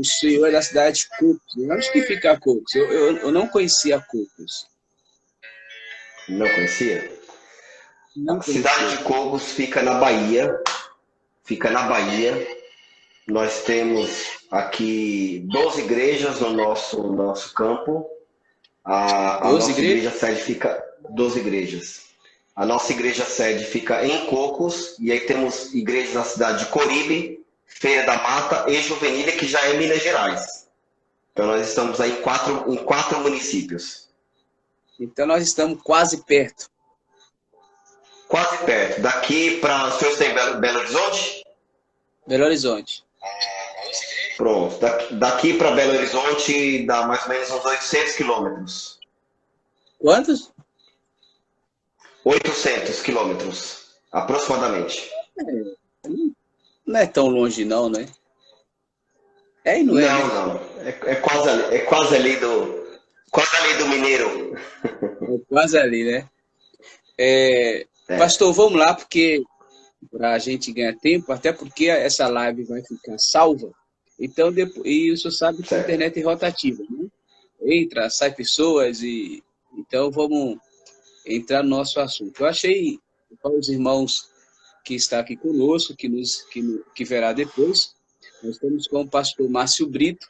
o senhor é da cidade de Cocos. Onde que fica Cocos? Eu não conhecia Cocos. Não conhecia? Não A cidade conhecia. de Cogos fica na Bahia. Fica na Bahia. Nós temos aqui 12 igrejas no nosso campo. A 12 nossa igreja igrejas? sede fica 12 igrejas. A nossa igreja sede fica em Cocos, e aí temos igrejas na cidade de Coribe, Feira da Mata e Juvenília, que já é Minas Gerais. Então nós estamos aí em quatro municípios. Então nós estamos quase perto. Quase perto. Daqui para. O senhor está em Belo Horizonte? Belo Horizonte. Pronto. Daqui para Belo Horizonte dá mais ou menos uns 800 quilômetros. Quantos? 800 quilômetros, aproximadamente. Não é tão longe não, né? É e não é, né? Não, não. É quase ali do Mineiro. É quase ali, né? É, Pastor, vamos lá, porque para a gente ganhar tempo, até porque essa live vai ficar salva. Então, depois, e o senhor sabe que a certo. internet é rotativa, né? Entra, sai pessoas e então vamos entrar no nosso assunto. Eu achei para os irmãos que está aqui conosco, que verá depois, nós estamos com o pastor Márcio Brito,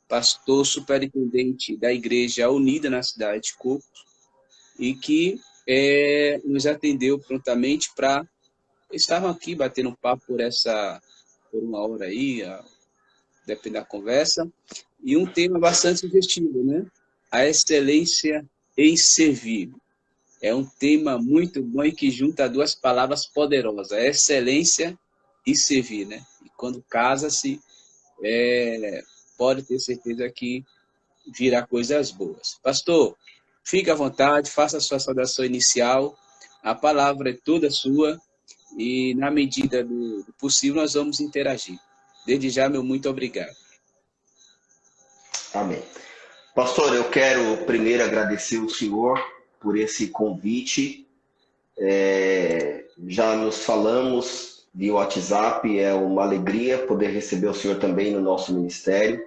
pastor superintendente da Igreja Unida na cidade de Cocos, e que nos atendeu prontamente para estarmos aqui batendo um papo por uma hora aí, depende da conversa, e um tema bastante sugestivo, né? A excelência em servir. É um tema muito bom e que junta duas palavras poderosas, excelência e servir, né? E quando casa-se, pode ter certeza que virá coisas boas. Pastor, fique à vontade, faça a sua saudação inicial, a palavra é toda sua e, na medida do possível, nós vamos interagir. Desde já, meu muito obrigado. Amém. Pastor, eu quero primeiro agradecer o senhor por esse convite. Já nos falamos via WhatsApp, é uma alegria poder receber o senhor também no nosso ministério.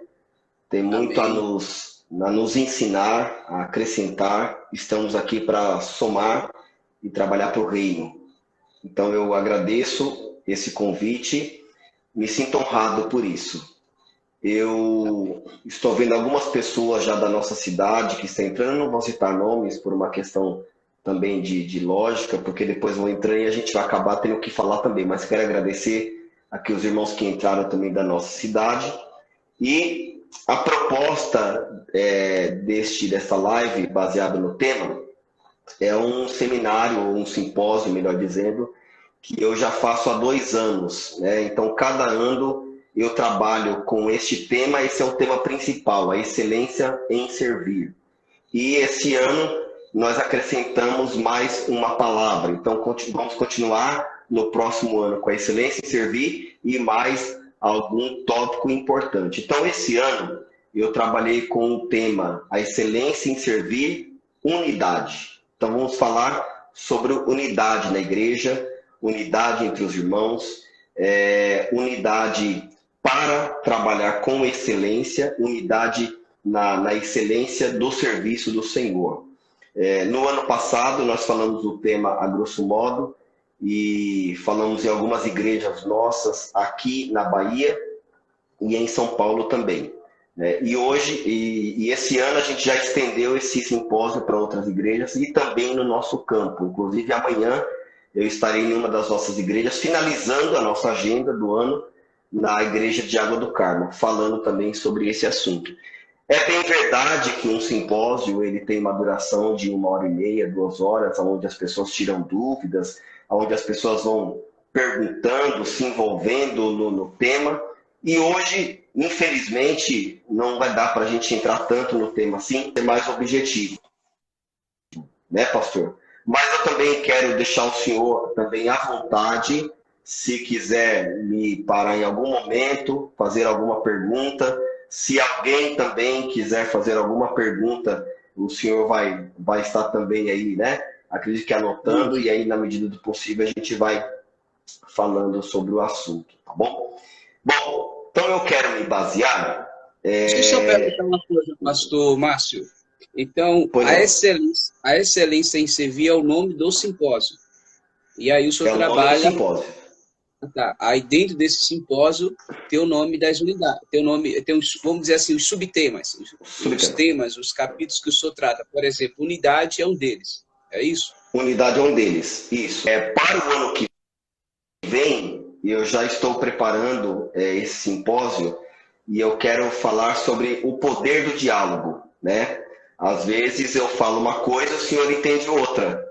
Tem muito a Amém. nos ensinar, a acrescentar. Estamos aqui para somar e trabalhar para o reino. Então eu agradeço esse convite, me sinto honrado por isso. Eu estou vendo algumas pessoas já da nossa cidade que estão entrando, não vou citar nomes por uma questão também de lógica, porque depois vão entrar e a gente vai acabar tendo que falar também. Mas quero agradecer aqui os irmãos que entraram também da nossa cidade. E a proposta dessa live, baseada no tema, é um seminário, ou um simpósio, melhor dizendo, que eu já faço há 2 anos, né? Então, cada ano eu trabalho com este tema, esse é o tema principal, a excelência em servir. E esse ano nós acrescentamos mais uma palavra, então vamos continuar no próximo ano com a excelência em servir e mais algum tópico importante. Então, esse ano eu trabalhei com o tema a excelência em servir, unidade. Então, vamos falar sobre unidade na igreja, unidade entre os irmãos, unidade para trabalhar com excelência, unidade na excelência do serviço do Senhor. No ano passado, nós falamos do tema a grosso modo, e falamos em algumas igrejas nossas aqui na Bahia e em São Paulo também. E hoje, e esse ano, a gente já estendeu esse simpósio para outras igrejas e também no nosso campo. Inclusive, amanhã eu estarei em uma das nossas igrejas, finalizando a nossa agenda do ano na Igreja de Água do Carmo, falando também sobre esse assunto. É bem verdade que um simpósio ele tem uma duração de 1h30, 2 horas, onde as pessoas tiram dúvidas, onde as pessoas vão perguntando, se envolvendo no tema. E hoje, infelizmente, não vai dar para a gente entrar tanto no tema assim, é mais objetivo, né, pastor? Mas eu também quero deixar o senhor também à vontade, se quiser me parar em algum momento, fazer alguma pergunta. Se alguém também quiser fazer alguma pergunta, o senhor vai estar também aí, né? Acredito que anotando, e aí, na medida do possível, a gente vai falando sobre o assunto, tá bom? Bom, então eu quero me basear Deixa eu só perguntar uma coisa, pastor Márcio. Então, Pois a excelência em servir é o nome do simpósio. E aí o senhor é o nome do trabalha. simpósio. Tá. Aí dentro desse simpósio tem o nome das unidades, tem o nome, tem os, vamos dizer assim, os subtemas, os temas, os capítulos que o senhor trata. Por exemplo, unidade é um deles. É isso? Unidade é um deles. Isso. Para o ano que vem, eu já estou preparando esse simpósio e eu quero falar sobre o poder do diálogo, né? Às vezes eu falo uma coisa, o senhor entende outra.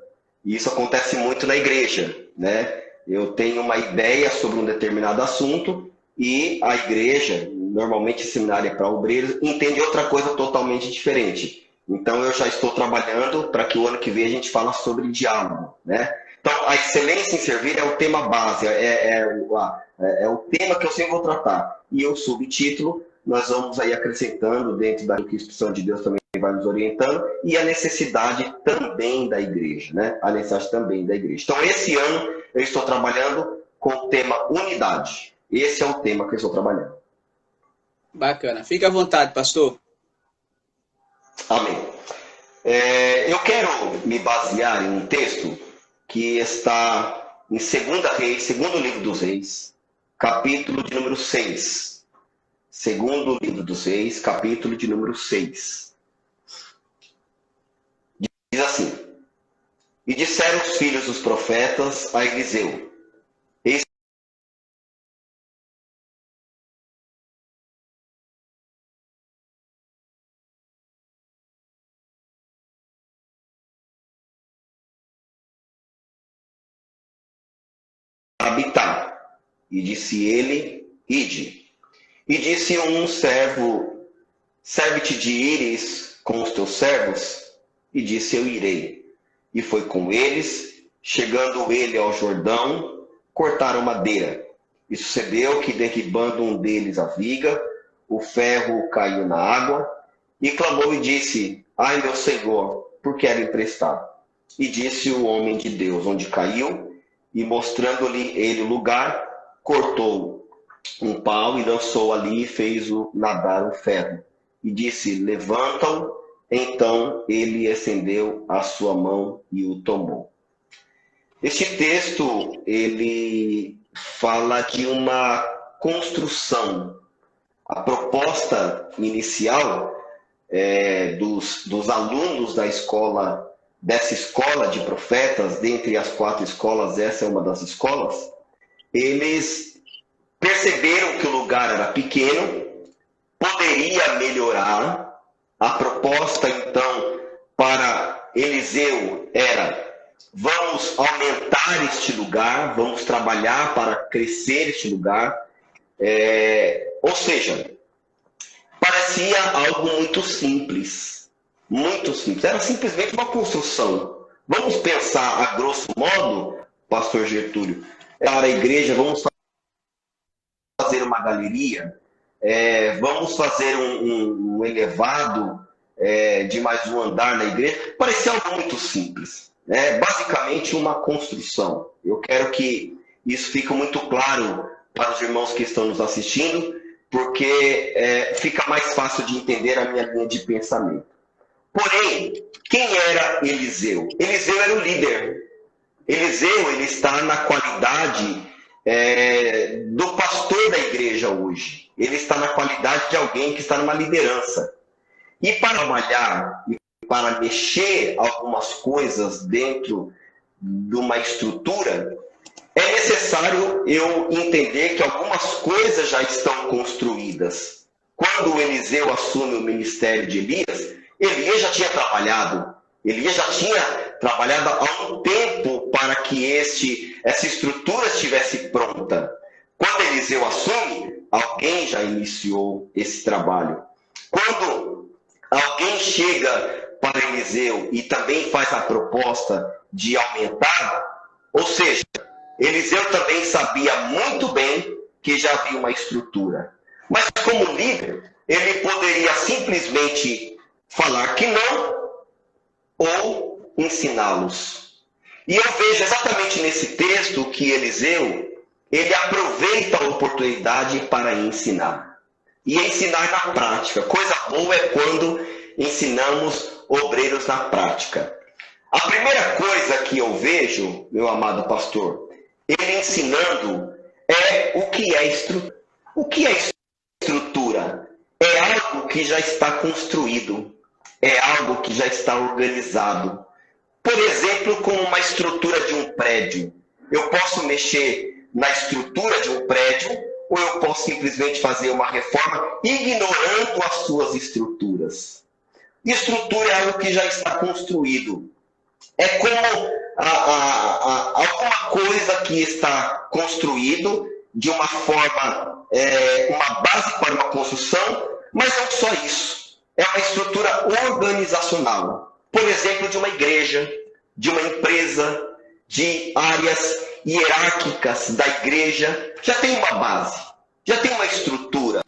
E isso acontece muito na igreja, né? Eu tenho uma ideia sobre um determinado assunto e a igreja, normalmente seminário é para obreiros, entende outra coisa totalmente diferente. Então eu já estou trabalhando para que o ano que vem a gente fale sobre diálogo, né? Então a excelência em servir é o tema base, é o tema que eu sempre vou tratar. E o subtítulo nós vamos aí acrescentando dentro da que a Espírito Santo de Deus também vai nos orientando, e a necessidade também da igreja, né? A necessidade também da igreja. Então, esse ano eu estou trabalhando com o tema unidade. Esse é o tema que eu estou trabalhando. Bacana. Fica à vontade, pastor. Amém. Eu quero me basear em um texto que está em 2 Reis, segundo livro dos Reis, capítulo de número 6. Segundo livro dos Reis, capítulo de número 6. Diz assim: E disseram os filhos dos profetas a Eliseu: Eis habitar. E disse ele: Ide. E disse um servo: Serve-te de ires com os teus servos? E disse: Eu irei. E foi com eles. Chegando ele ao Jordão, cortaram madeira. E sucedeu que, derribando um deles a viga, o ferro caiu na água, e clamou e disse: Ai, meu Senhor, por que era emprestado? E disse o homem de Deus onde caiu, e mostrando-lhe ele o lugar, cortou um pau e lançou ali e fez-o nadar o ferro. E disse: Levanta-o. Então ele estendeu a sua mão e o tomou. Este texto, ele fala de uma construção. A proposta inicial dos alunos da escola, dessa escola de profetas, dentre as 4 escolas, essa é uma das escolas, eles perceberam que o lugar era pequeno, poderia melhorar. A proposta, então, para Eliseu era: vamos aumentar este lugar, vamos trabalhar para crescer este lugar. Ou seja, parecia algo muito simples. Muito simples. Era simplesmente uma construção. Vamos pensar, a grosso modo, pastor Getúlio, para a igreja, vamos fazer uma galeria, vamos fazer um elevado de mais um andar na igreja. Parecia algo muito simples. Basicamente uma construção. Eu quero que isso fique muito claro para os irmãos que estão nos assistindo, porque fica mais fácil de entender a minha linha de pensamento. Porém, quem era Eliseu? Eliseu era o líder. Eliseu, ele está na qualidade do pastor da igreja hoje. Ele está na qualidade de alguém que está numa liderança. E para trabalhar e para mexer algumas coisas dentro de uma estrutura, é necessário eu entender que algumas coisas já estão construídas. Quando Eliseu assume o ministério de Elias, Elias já tinha trabalhado. Elias já tinha trabalhado há um tempo para que essa estrutura estivesse pronta. Quando Eliseu assume, alguém já iniciou esse trabalho. Quando alguém chega para Eliseu e também faz a proposta de aumentar, ou seja, Eliseu também sabia muito bem que já havia uma estrutura. Mas como líder, ele poderia simplesmente falar que não ou ensiná-los. E eu vejo exatamente nesse texto que Eliseu, ele aproveita a oportunidade para ensinar. e ensinar na prática. Coisa boa é quando ensinamos obreiros na prática. A primeira coisa que eu vejo, meu amado pastor, ele ensinando é o que é estrutura. O que é estrutura? É algo que já está construído, é algo que já está organizado. Por exemplo, como uma estrutura de um prédio. Eu posso mexer na estrutura de um prédio ou eu posso simplesmente fazer uma reforma ignorando as suas estruturas. Estrutura é algo que já está construído. É como alguma coisa que está construído de uma forma, uma base para uma construção, mas não só isso. É uma estrutura organizacional. Por exemplo, de uma igreja, de uma empresa, de áreas hierárquicas da igreja. Já tem uma base, já tem uma estrutura.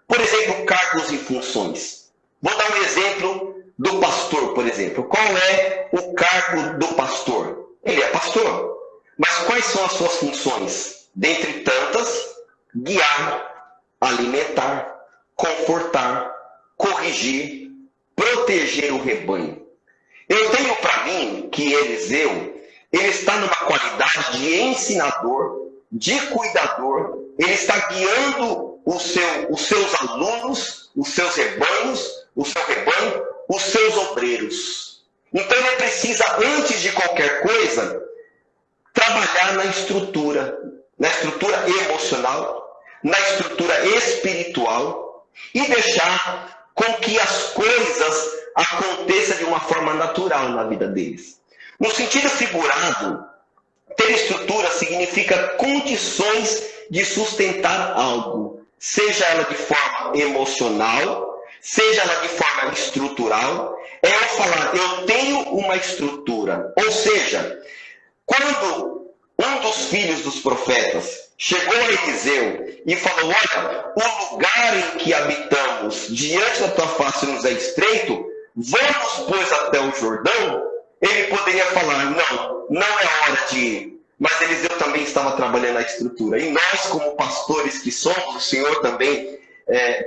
Por exemplo, cargos e funções. Vou dar um exemplo do pastor, por exemplo. Qual é o cargo do pastor? Ele é pastor. Mas quais são as suas funções? Dentre tantas, guiar, alimentar, confortar, corrigir, proteger o rebanho. Eu tenho para mim que Eliseu, ele está numa qualidade de ensinador, de cuidador, ele está guiando os seus alunos, os seus rebanhos, o seu rebanho, os seus obreiros. Então ele precisa, antes de qualquer coisa, trabalhar na estrutura emocional, na estrutura espiritual e deixar com que as coisas aconteçam de uma forma natural na vida deles. No sentido figurado, ter estrutura significa condições de sustentar algo, seja ela de forma emocional, seja ela de forma estrutural. É eu falar, eu tenho uma estrutura. Ou seja, quando um dos filhos dos profetas chegou a Eliseu e falou, olha, o lugar em que habitamos diante da tua face nos é estreito, vamos, pois, até o Jordão. Ele poderia falar, não é hora de ir. Mas Eliseu também estava trabalhando a estrutura. E nós, como pastores que somos, o Senhor também,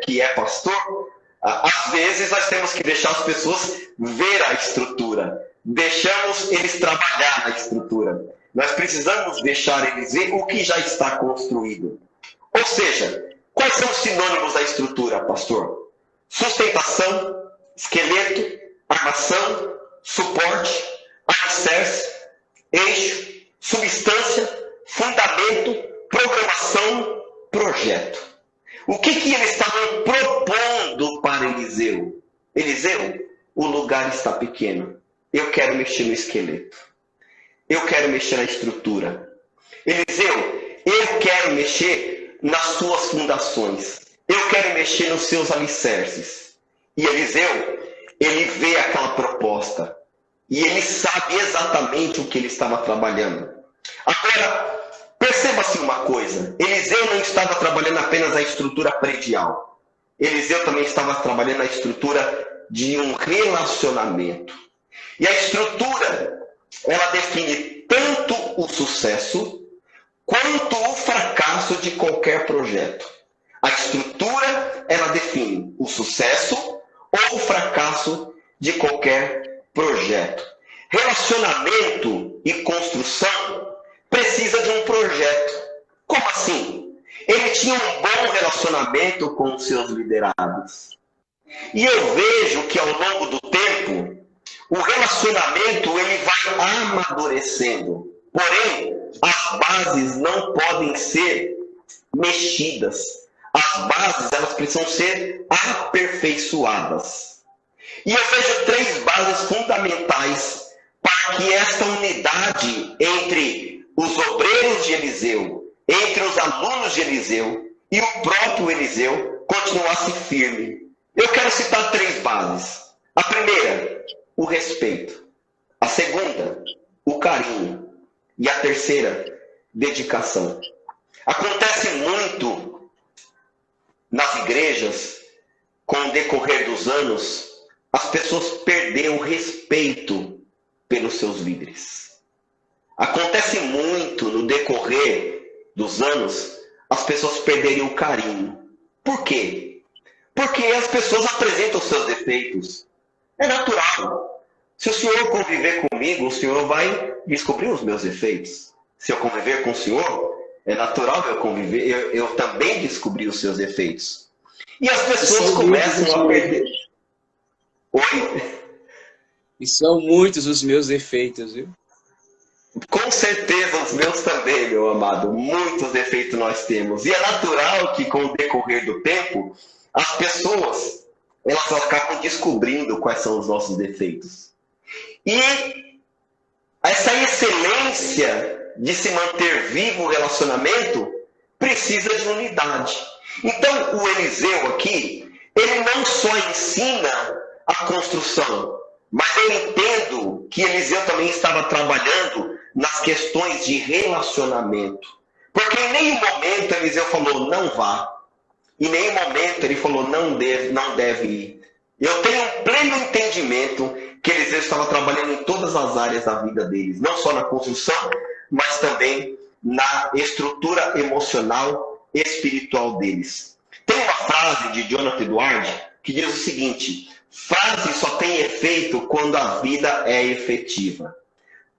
que é pastor, às vezes nós temos que deixar as pessoas ver a estrutura. Deixamos eles trabalhar na estrutura. Nós precisamos deixar eles ver o que já está construído. Ou seja, quais são os sinônimos da estrutura, pastor? Sustentação, esqueleto, armação, suporte, alicerce, eixo, substância, fundamento, programação, projeto. O que eles estavam propondo para Eliseu? Eliseu, o lugar está pequeno. Eu quero mexer no esqueleto. Eu quero mexer na estrutura. Eliseu, eu quero mexer nas suas fundações. Eu quero mexer nos seus alicerces. E Eliseu, ele vê aquela proposta. E ele sabe exatamente o que ele estava trabalhando. Agora, perceba-se uma coisa. Eliseu não estava trabalhando apenas a estrutura predial. Eliseu também estava trabalhando a estrutura de um relacionamento. E a estrutura, ela define tanto o sucesso quanto o fracasso de qualquer projeto. A estrutura, ela define o sucesso ou o fracasso de qualquer projeto. Relacionamento e construção precisa de um projeto. Como assim? Ele tinha um bom relacionamento com os seus liderados. E eu vejo que ao longo do tempo, o relacionamento ele vai amadurecendo. Porém, as bases não podem ser mexidas. As bases elas precisam ser aperfeiçoadas. E eu vejo 3 bases fundamentais para que esta unidade entre os obreiros de Eliseu, entre os alunos de Eliseu e o próprio Eliseu continuasse firme. Eu quero citar 3 bases. A primeira, o respeito. A segunda, o carinho. E a terceira, dedicação. Acontece muito nas igrejas, com o decorrer dos anos, as pessoas perderam o respeito pelos seus líderes. Acontece muito no decorrer dos anos, as pessoas perderem o carinho. Por quê? Porque as pessoas apresentam seus defeitos. É natural. Se o senhor conviver comigo, o senhor vai descobrir os meus defeitos. Se eu conviver com o senhor, é natural eu conviver, eu também descobrir os seus defeitos. E as pessoas começam a perder. Oi? E são muitos os meus defeitos, viu? Com certeza, os meus também, meu amado. Muitos defeitos nós temos. E é natural que, com o decorrer do tempo, as pessoas elas acabam descobrindo quais são os nossos defeitos. E essa excelência de se manter vivo o relacionamento precisa de unidade. Então, o Eliseu aqui, ele não só ensina a construção, mas eu entendo que Eliseu também estava trabalhando nas questões de relacionamento. Porque em nenhum momento Eliseu falou, não vá. Em nenhum momento ele falou, não deve ir. Eu tenho um pleno entendimento que Eliseu estava trabalhando em todas as áreas da vida deles. Não só na construção, mas também na estrutura emocional e espiritual deles. Tem uma frase de Jonathan Edwards que diz o seguinte: frase só tem efeito quando a vida é efetiva.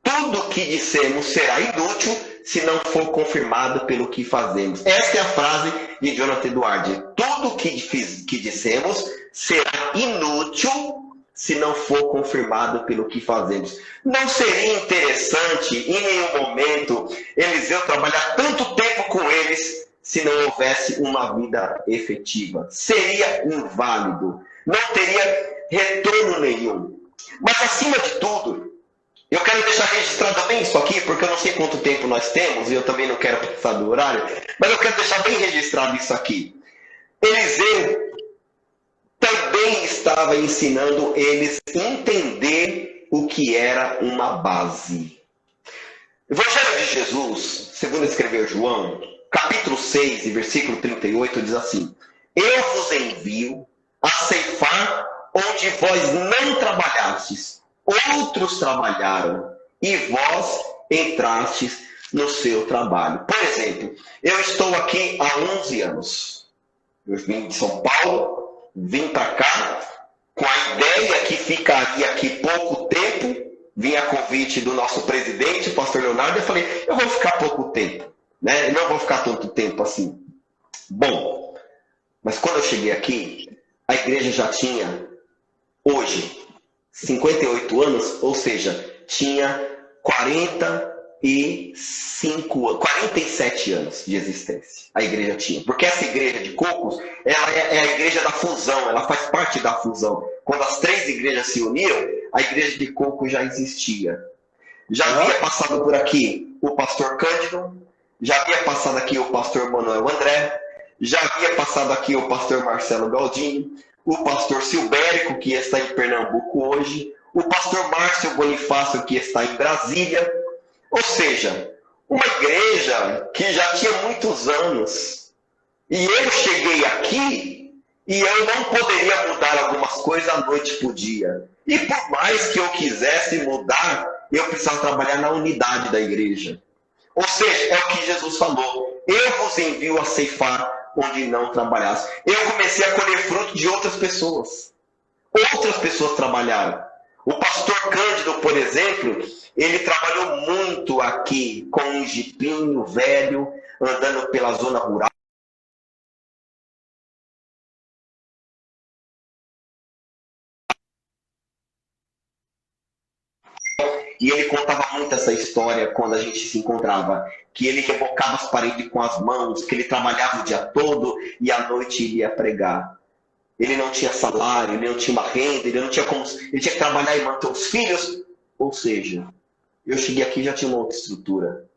Tudo que dissemos será inútil se não for confirmado pelo que fazemos. Esta é a frase de Jonathan Edwards. Tudo que dissemos será inútil se não for confirmado pelo que fazemos. Não seria interessante, em nenhum momento, Eliseu trabalhar tanto tempo com eles se não houvesse uma vida efetiva? Seria inválido. Não teria retorno nenhum. Mas, acima de tudo, eu quero deixar registrado bem isso aqui, porque eu não sei quanto tempo nós temos, e eu também não quero passar do horário, mas eu quero deixar bem registrado isso aqui. Eliseu também estava ensinando eles a entender o que era uma base. Evangelho de Jesus, segundo escreveu João, capítulo 6, e versículo 38, diz assim: eu vos envio a ceifar onde vós não trabalhastes. Outros trabalharam e vós entrastes no seu trabalho. Por exemplo, eu estou aqui há 11 anos. Eu vim de São Paulo, vim para cá com a ideia que ficaria aqui pouco tempo. Vim a convite do nosso presidente, o pastor Leonardo, e eu falei, eu vou ficar pouco tempo, né? Eu não vou ficar tanto tempo assim. Bom, mas quando eu cheguei aqui, a igreja já tinha, hoje, 58 anos, ou seja, tinha 47 anos de existência. A igreja tinha. Porque essa igreja de Cocos, ela é a igreja da fusão, ela faz parte da fusão. Quando as 3 igrejas se uniram, a igreja de Cocos já existia. Já havia passado por aqui o pastor Cândido, já havia passado aqui o pastor Manuel André, já havia passado aqui o pastor Marcelo Galdino, o pastor Silbérico, que está em Pernambuco hoje, o pastor Márcio Bonifácio, que está em Brasília. Ou seja, uma igreja que já tinha muitos anos. E eu cheguei aqui e eu não poderia mudar algumas coisas da noite para o dia. E por mais que eu quisesse mudar, eu precisava trabalhar na unidade da igreja. Ou seja, é o que Jesus falou. Eu vos envio a ceifar onde não trabalhasse. Eu comecei a colher fruto de outras pessoas. Outras pessoas trabalharam. O pastor Cândido, por exemplo, ele trabalhou muito aqui com um jipinho velho, andando pela zona rural. E ele contava muito essa história quando a gente se encontrava, que ele rebocava as paredes com as mãos, que ele trabalhava o dia todo e à noite ele ia pregar. Ele não tinha salário, ele não tinha uma renda, ele não tinha como, ele tinha que trabalhar e manter os filhos. Ou seja, eu cheguei aqui e já tinha uma outra estrutura.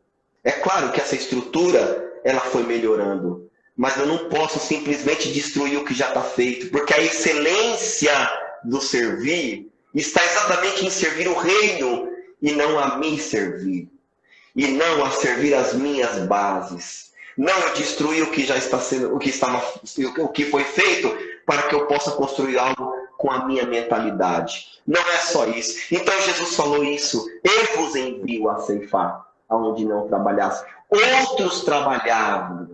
É claro que essa estrutura ela foi melhorando, mas eu não posso simplesmente destruir o que já está feito, porque a excelência do servir está exatamente em servir o reino e não a mim servir, e não a servir as minhas bases. Não destruir o que já está sendo, o que foi feito, para que eu possa construir algo com a minha mentalidade. Não é só isso. Então Jesus falou isso. Eu vos envio a ceifar, aonde não trabalhasse. Outros trabalharam,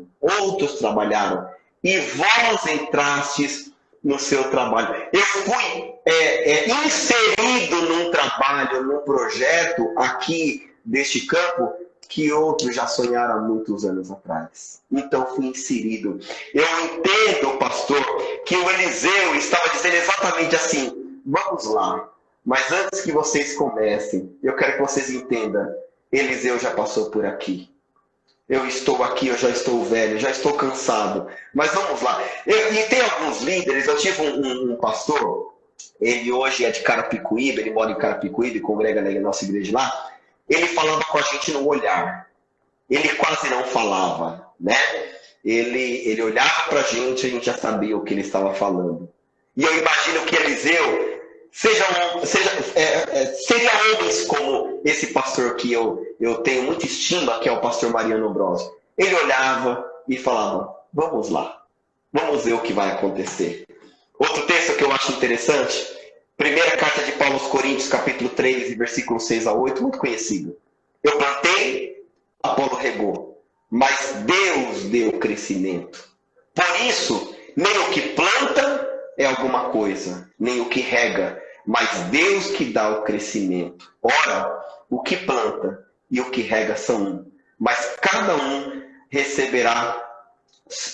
e vós entrastes no seu trabalho. Eu fui inserido num trabalho, num projeto aqui deste campo que outros já sonharam há muitos anos atrás. Então fui inserido. Eu entendo, pastor, que o Eliseu estava dizendo exatamente assim: vamos lá, mas antes que vocês comecem, eu quero que vocês entendam, Eliseu já passou por aqui. Eu estou aqui, eu já estou velho, já estou cansado. Mas vamos lá. E tem alguns líderes, eu tive um pastor, ele hoje é de Carapicuíba, ele mora em Carapicuíba e congrega na nossa igreja lá. Ele falava com a gente no olhar. Ele quase não falava, né? Ele olhava para a gente já sabia o que ele estava falando. E eu imagino que Eliseu seria homens como esse pastor que eu tenho muita estima, que é o pastor Mariano Ambrosio. Ele olhava e falava: vamos lá, vamos ver o que vai acontecer. Outro texto que eu acho interessante, primeira carta de Paulo aos Coríntios, capítulo 3, versículo 6 a 8, muito conhecido. Eu plantei, Apolo regou, mas Deus deu crescimento. Por isso, nem o que planta é alguma coisa, nem o que rega, mas Deus que dá o crescimento. Ora, o que planta e o que rega são um, mas cada um receberá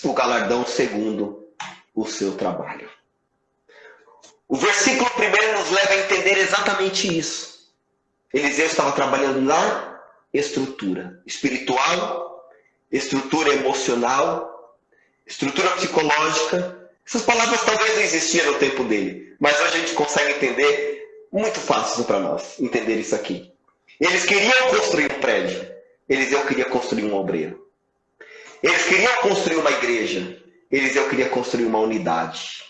o galardão segundo o seu trabalho. O versículo primeiro nos leva a entender exatamente isso. Eliseu estava trabalhando na estrutura espiritual, estrutura emocional, estrutura psicológica. Essas palavras talvez não existiam no tempo dele, mas hoje a gente consegue entender muito fácil para nós, entender isso aqui. Eles queriam construir um prédio, Eliseu queria construir um obreiro. Eles queriam construir uma igreja, Eliseu queria construir uma unidade.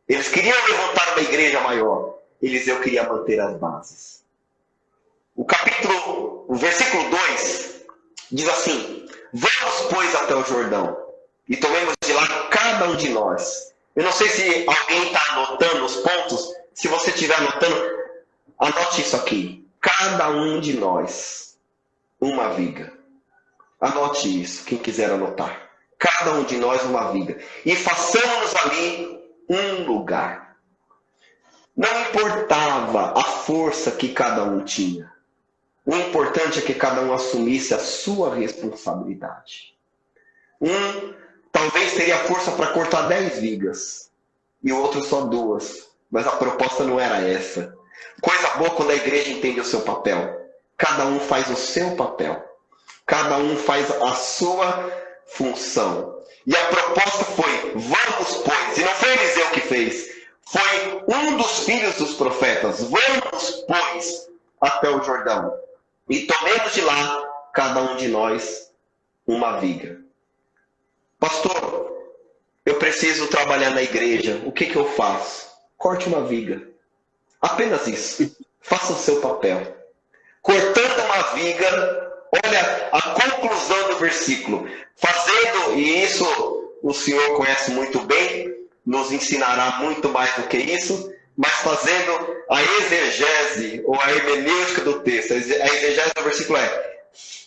Eles queriam levantar uma igreja maior, Eliseu queria manter as bases. O versículo 2 diz assim: vamos, pois, até o Jordão, e tomemos de lá cada um de nós. Eu não sei se alguém está anotando os pontos. Se você estiver anotando, anote isso aqui. Cada um de nós, uma viga. Anote isso, quem quiser anotar. Cada um de nós, uma viga. E façamos ali um lugar. Não importava a força que cada um tinha. O importante é que cada um assumisse a sua responsabilidade. Talvez teria força para cortar 10 vigas e o outro só 2. Mas a proposta não era essa. Coisa boa quando a igreja entende o seu papel. Cada um faz o seu papel. Cada um faz a sua função. E a proposta foi: vamos, pois. E não foi Eliseu que fez. Foi um dos filhos dos profetas. Vamos, pois, até o Jordão. E tomemos de lá, cada um de nós, uma viga. Pastor, eu preciso trabalhar na igreja. O que eu faço? Corte uma viga. Apenas isso. Faça o seu papel. Cortando uma viga, olha a conclusão do versículo. Fazendo, e isso o senhor conhece muito bem, nos ensinará muito mais do que isso, mas fazendo a exegese, ou a hermenêutica do texto. A exegese do versículo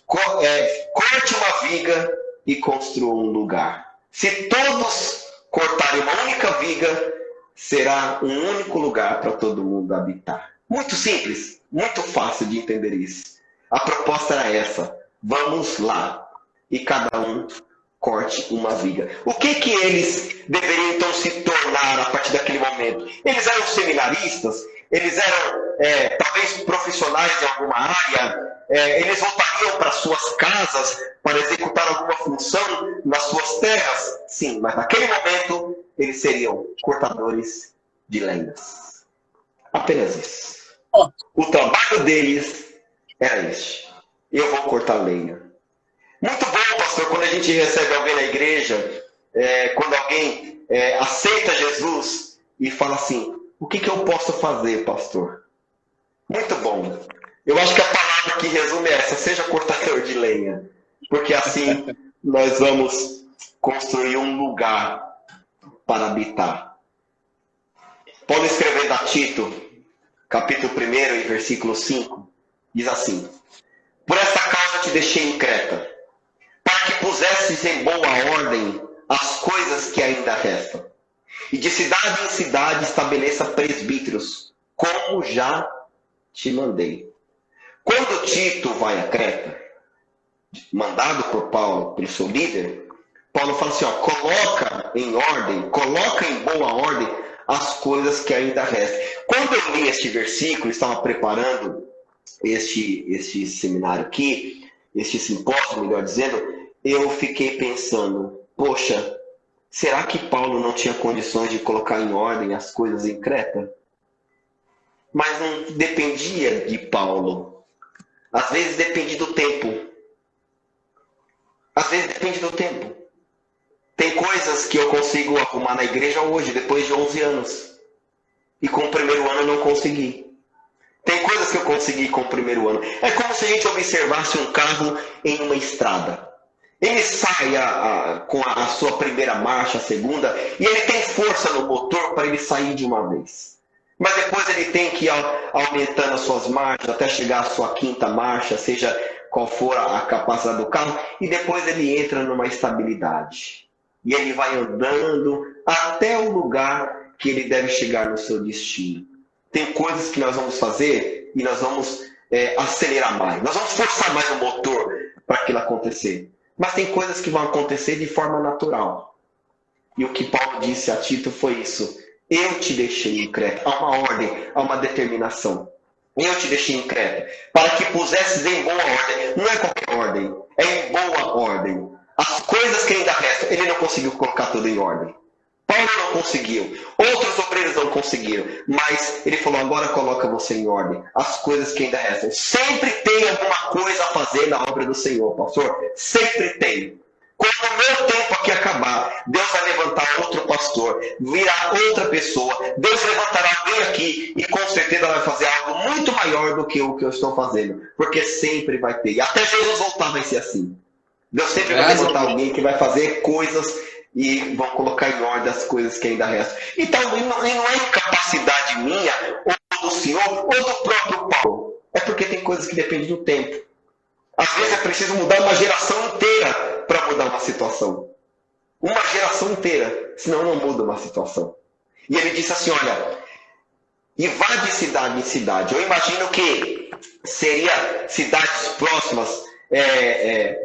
corte uma viga e construa um lugar. Se todos cortarem uma única viga, será um único lugar para todo mundo habitar. Muito simples, muito fácil de entender isso. A proposta era essa: vamos lá e cada um corte uma viga. O que eles deveriam então se tornar a partir daquele momento? Eles eram seminaristas? Eles eram talvez profissionais de alguma área? Eles voltariam para suas casas para executar alguma função nas suas terras? Sim, mas naquele momento eles seriam cortadores de lenhas. Apenas isso. O trabalho deles era este: eu vou cortar lenha. Muito bom, pastor, quando a gente recebe alguém na igreja, quando alguém aceita Jesus e fala assim: o que eu posso fazer, pastor? Muito bom. Eu acho que a palavra que resume é essa: seja cortador de lenha. Porque assim nós vamos construir um lugar para habitar. Paulo escrevendo a Tito, capítulo 1 e versículo 5, diz assim: por essa causa te deixei em Creta, para que pusesses em boa ordem as coisas que ainda restam, E de cidade em cidade estabeleça presbíteros, como já te mandei. Quando Tito vai a Creta, mandado por Paulo, pelo seu líder, Paulo fala assim, ó, coloca em ordem, coloca em boa ordem as coisas que ainda restam. Quando eu li este versículo, estava preparando este seminário aqui, este simpósio, melhor dizendo, eu fiquei pensando, poxa, será que Paulo não tinha condições de colocar em ordem as coisas em Creta? Mas não dependia de Paulo. Às vezes depende do tempo. Às vezes depende do tempo. Tem coisas que eu consigo arrumar na igreja hoje, depois de 11 anos. E com o primeiro ano eu não consegui. Tem coisas que eu consegui com o primeiro ano. É como se a gente observasse um carro em uma estrada. Ele sai com a sua primeira marcha, a segunda, e ele tem força no motor para ele sair de uma vez. Mas depois ele tem que ir aumentando as suas marchas até chegar à sua quinta marcha, seja qual for a capacidade do carro, e depois ele entra numa estabilidade. E ele vai andando até o lugar que ele deve chegar no seu destino. Tem coisas que nós vamos fazer e nós vamos acelerar mais. Nós vamos forçar mais o motor para aquilo acontecer. Mas tem coisas que vão acontecer de forma natural. E o que Paulo disse a Tito foi isso. Eu te deixei em Creta. Há uma ordem, há uma determinação. Eu te deixei em Creta. Para que pusesses em boa ordem. Não é qualquer ordem. É em boa ordem. As coisas que ainda restam, ele não conseguiu colocar tudo em ordem. Paulo não conseguiu. Outros obreiros não conseguiram. Mas ele falou, agora coloca você em ordem. As coisas que ainda restam. Sempre tem alguma coisa a fazer na obra do Senhor, pastor. Sempre tem. Quando o meu tempo aqui acabar, Deus vai levantar outro pastor, virar outra pessoa, Deus levantará alguém aqui e com certeza vai fazer algo muito maior do que o que eu estou fazendo, porque sempre vai ter. E até Jesus voltar vai ser assim. Deus sempre vai levantar alguém que vai fazer coisas e vão colocar em ordem as coisas que ainda restam. Então, não é incapacidade minha, ou do Senhor, ou do próprio Paulo. É porque tem coisas que dependem do tempo. Às vezes é preciso mudar uma geração inteira para mudar uma situação. Uma geração inteira, senão não muda uma situação. E ele disse assim, olha, e vá de cidade em cidade. Eu imagino que seria cidades próximas,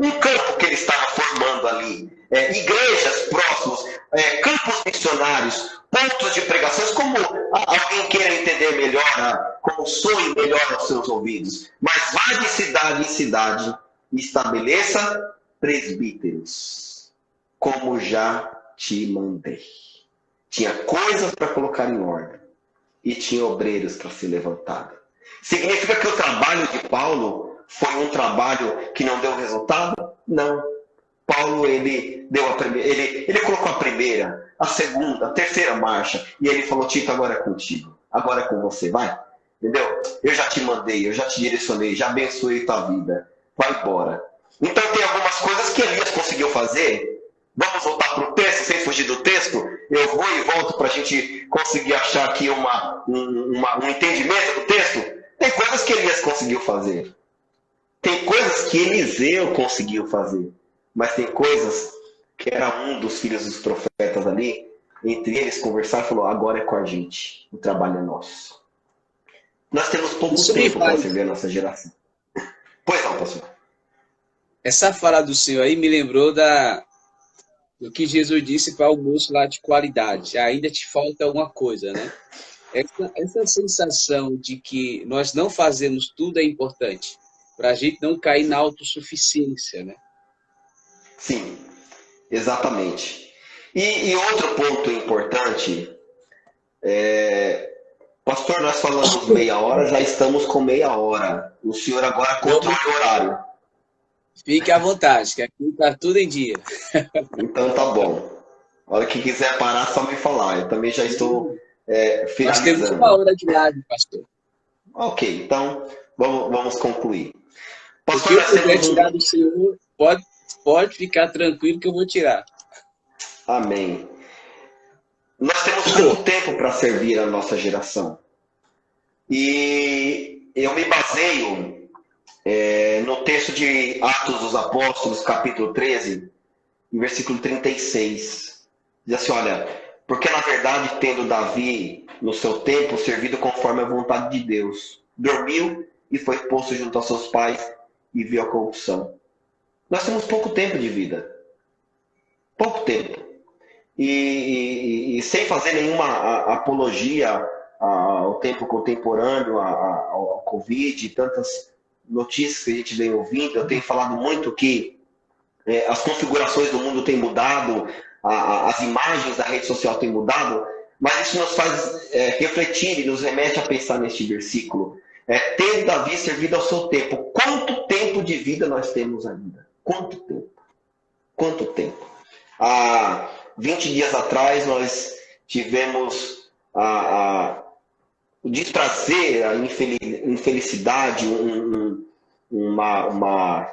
um campo que ele estava formando ali, igrejas próximos, campos missionários, pontos de pregações, como alguém queira entender melhor, como soe melhor aos seus ouvidos. Mas vá de cidade em cidade e estabeleça presbíteros, como já te mandei. Tinha coisas para colocar em ordem e tinha obreiros para ser levantado. Significa que o trabalho de Paulo foi um trabalho que não deu resultado? Não. Paulo, ele colocou a primeira, a segunda, a terceira marcha, e ele falou, Tito, agora é contigo, agora é com você, vai. Entendeu? Eu já te mandei, eu já te direcionei, já abençoei tua vida, vai embora. Então tem algumas coisas que Elias conseguiu fazer. Vamos voltar para o texto, sem fugir do texto? Eu vou e volto para a gente conseguir achar aqui um entendimento do texto. Tem coisas que Elias conseguiu fazer. Tem coisas que Eliseu conseguiu fazer. Mas tem coisas que era um dos filhos dos profetas ali, entre eles conversaram e falou, agora é com a gente, o trabalho é nosso. Nós temos pouco tempo para servir a nossa geração. Pois não, pastor. Essa fala do Senhor aí me lembrou do que Jesus disse para o moço lá de qualidade. Ainda te falta alguma coisa, né? Essa sensação de que nós não fazemos tudo é importante, para a gente não cair na autossuficiência, né? Sim, exatamente. E outro ponto importante, pastor, nós falamos meia hora, já estamos com meia hora. O senhor agora controla o horário. Fique à vontade, que aqui está tudo em dia. Então tá bom. A hora que quiser parar, só me falar. Eu também já estou finalizando. Nós temos uma hora de live, pastor. Ok, então vamos concluir. Pastor, se eu puder tirar do Senhor, pode ficar tranquilo que eu vou tirar. Amém. Nós temos pouco tempo para servir a nossa geração. E eu me baseio no texto de Atos dos Apóstolos, capítulo 13, versículo 36. Diz assim, olha, Porque, na verdade, tendo Davi, no seu tempo, servido conforme a vontade de Deus, dormiu e foi posto junto aos seus pais e viu a corrupção. Nós temos pouco tempo de vida. Pouco tempo. E sem fazer nenhuma apologia ao tempo contemporâneo, ao Covid, tantas notícias que a gente vem ouvindo, eu tenho falado muito que as configurações do mundo têm mudado, as imagens da rede social têm mudado, mas isso nos faz refletir e nos remete a pensar neste versículo. Ter Davi servido ao seu tempo. Quanto tempo de vida nós temos ainda? Quanto tempo? Quanto tempo? Há 20 dias atrás nós tivemos o desprazer, a infelicidade, uma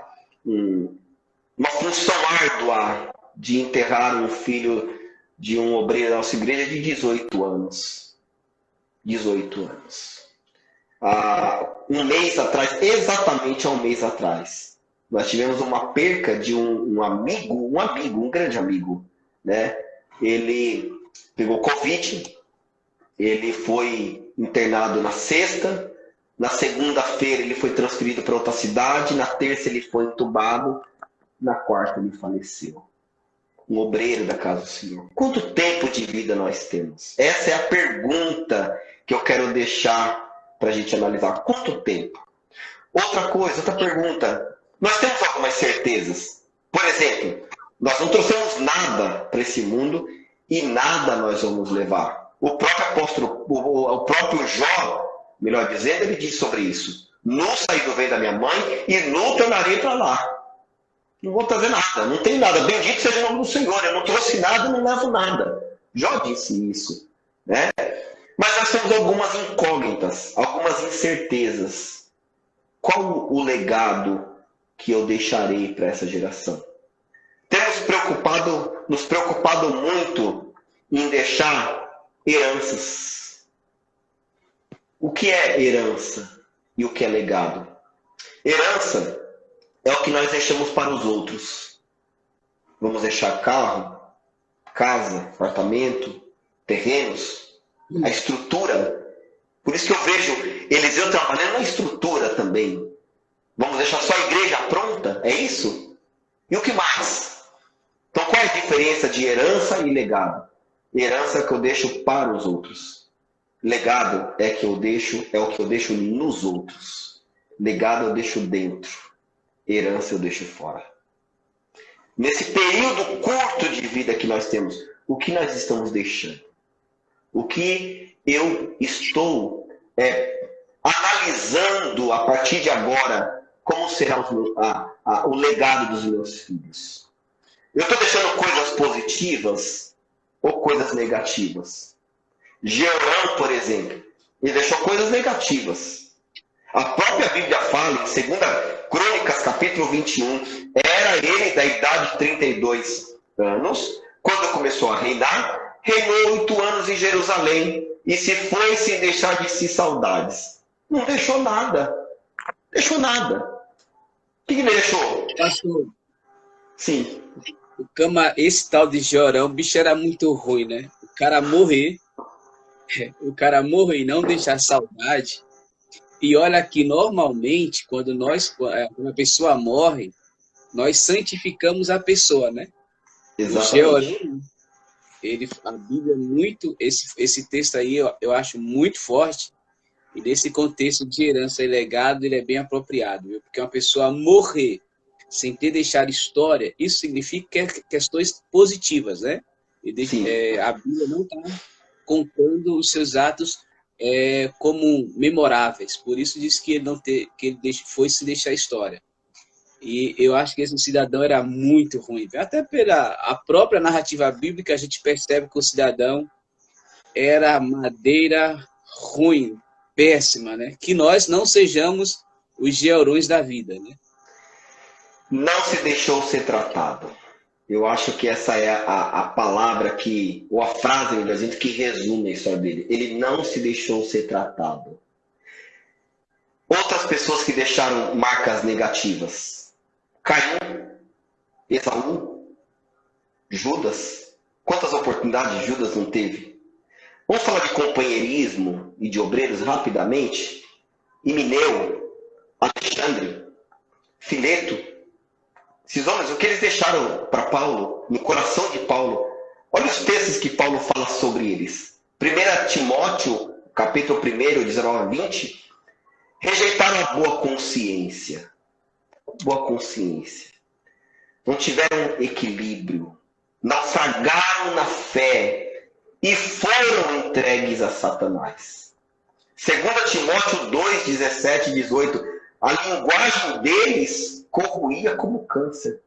função árdua de enterrar um filho de um obreiro da nossa igreja de 18 anos. 18 anos. Um mês atrás, exatamente há um mês atrás, nós tivemos uma perca de um grande amigo, né? Ele pegou Covid, ele foi internado na sexta, na segunda-feira ele foi transferido para outra cidade, na terça ele foi entubado, na quarta ele faleceu. Um obreiro da casa do Senhor. Quanto tempo de vida nós temos? Essa é a pergunta que eu quero deixar para a gente analisar. Quanto tempo? Outra coisa, outra pergunta. Nós temos algumas certezas. Por exemplo, nós não trouxemos nada para esse mundo e nada nós vamos levar. O próprio apóstolo, o próprio Jó, melhor dizendo, ele diz sobre isso. Nu saí do ventre da minha mãe e nu tornarei para lá. Não vou trazer nada, não tenho nada. Bendito seja o nome do Senhor. Eu não trouxe nada, não levo nada. Jó disse isso, né? Mas nós temos algumas incógnitas, algumas incertezas. Qual o legado que eu deixarei para essa geração? Temos nos preocupado muito em deixar heranças. O que é herança e o que é legado? Herança é o que nós deixamos para os outros. Vamos deixar carro, casa, apartamento, terrenos, a estrutura. Por isso que eu vejo Eliseu trabalhando na estrutura também. Vamos deixar só a igreja pronta? É isso? E o que mais? Então qual é a diferença de herança e legado? Herança é o que eu deixo para os outros. Legado é o que eu deixo nos outros. Legado eu deixo dentro. Herança eu deixo fora. Nesse período curto de vida que nós temos, o que nós estamos deixando? O que eu estou analisando a partir de agora, como será o legado dos meus filhos? Eu estou deixando coisas positivas ou coisas negativas? Jeorão, por exemplo, ele deixou coisas negativas. A própria Bíblia fala, em 2 Crônicas, capítulo 21, era ele da idade de 32 anos, quando começou a reinar, reinou 8 anos em Jerusalém, e se foi sem deixar de si saudades. Não deixou nada. Deixou nada. O que ele deixou? Pastor, Sim. esse tal de Jorão, o bicho era muito ruim, né? O cara morrer e não deixar saudade. E olha que normalmente, quando a pessoa morre, nós santificamos a pessoa, né? Exatamente. A Bíblia é muito, esse texto aí eu acho muito forte, e nesse contexto de herança e legado, ele é bem apropriado, viu? Porque uma pessoa morrer sem ter deixado história, isso significa questões positivas, né? A Bíblia não está contando os seus atos como memoráveis, por isso diz que ele foi se deixar história. E eu acho que esse cidadão era muito ruim. Até pela a própria narrativa bíblica, a gente percebe que o cidadão era madeira ruim, péssima, né? Que nós não sejamos os Jeorões da vida, né? Não se deixou ser tratado. Eu acho que essa é a palavra ou a frase, melhor dizendo, que resume a história dele. Ele não se deixou ser tratado. Outras pessoas que deixaram marcas negativas. Caim, Esaú, Judas, Quantas oportunidades Judas não teve? Vamos falar de companheirismo e de obreiros rapidamente? Himeneu, Alexandre, Fileto, esses homens, o que eles deixaram para Paulo, no coração de Paulo? Olha os textos que Paulo fala sobre eles. 1 Timóteo, capítulo 1, 19 a 20, rejeitaram a boa consciência. Boa consciência. Não tiveram equilíbrio. Naufragaram na fé e foram entregues a Satanás. 2 Timóteo 2, 17 e 18. A linguagem deles corroía como câncer.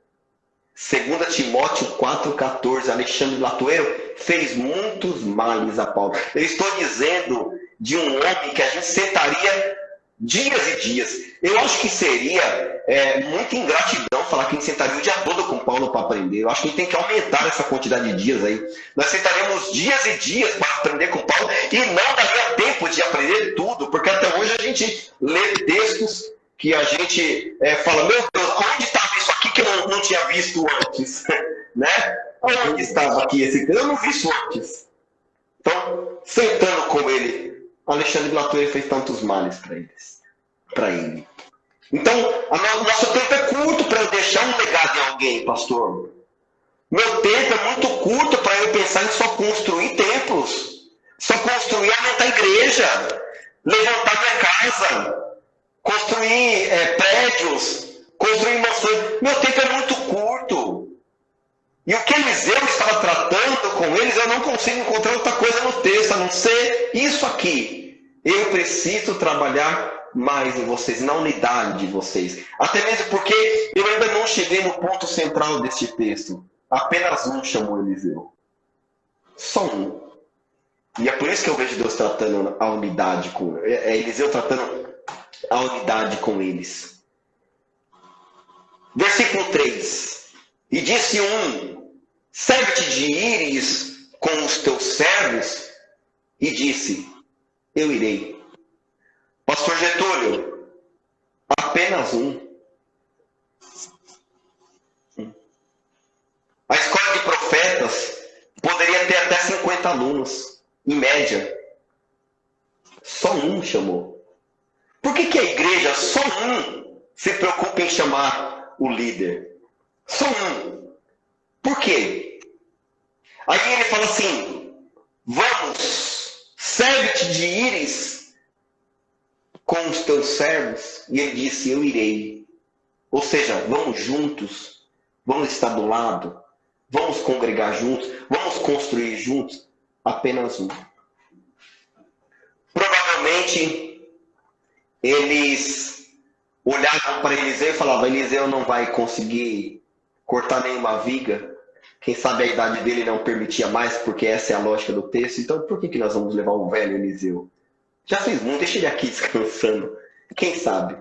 2 Timóteo 4,14. Alexandre Latueiro fez muitos males a Paulo. Eu estou dizendo de um homem que a gente sentaria dias e dias. Eu acho que seria muita ingratidão falar que a gente sentaria o dia todo com Paulo para aprender. Eu acho que a gente tem que aumentar essa quantidade de dias aí. Nós sentaríamos dias e dias para aprender com Paulo e não daria tempo de aprender tudo, porque até hoje a gente lê textos que a gente fala, meu Deus, onde estava isso aqui que eu não tinha visto antes? Né? Onde estava aqui esse texto? Eu não vi isso antes. Então, sentando com ele, Alexandre Latueiro fez tantos males para ele. Então, o nosso tempo é curto para eu deixar um legado em alguém, pastor. Meu tempo é muito curto para eu pensar em só construir templos, só construir, aumentar a igreja, levantar minha casa, construir prédios, construir mansões. Meu tempo é muito curto. E o que Eliseu estava tratando com eles, eu não consigo encontrar outra coisa no texto, a não ser isso aqui. Eu preciso trabalhar mais em vocês, na unidade de vocês. Até mesmo porque eu ainda não cheguei no ponto central deste texto. Apenas um chamou Eliseu. Só um. E é por isso que eu vejo Deus tratando a unidade com Eliseu tratando a unidade com eles. Versículo 3. E disse um: serve-te de ires com os teus servos? E disse: eu irei. Pastor Getúlio, apenas um. A escola de profetas poderia ter até 50 alunos, em média. Só um chamou. Por que a igreja, só um, se preocupa em chamar o líder? Só um. Por quê? Aí ele fala assim: vamos, serve-te de ires com os teus servos. E ele disse: eu irei. Ou seja, vamos juntos, vamos estar do lado, vamos congregar juntos, vamos construir juntos. Apenas um. Provavelmente eles olhavam para Eliseu e falavam: Eliseu não vai conseguir cortar nenhuma viga. Quem sabe a idade dele não permitia mais, porque essa é a lógica do texto. Então por que nós vamos levar o velho Eliseu? Já fez muito, deixa ele aqui descansando. Quem sabe?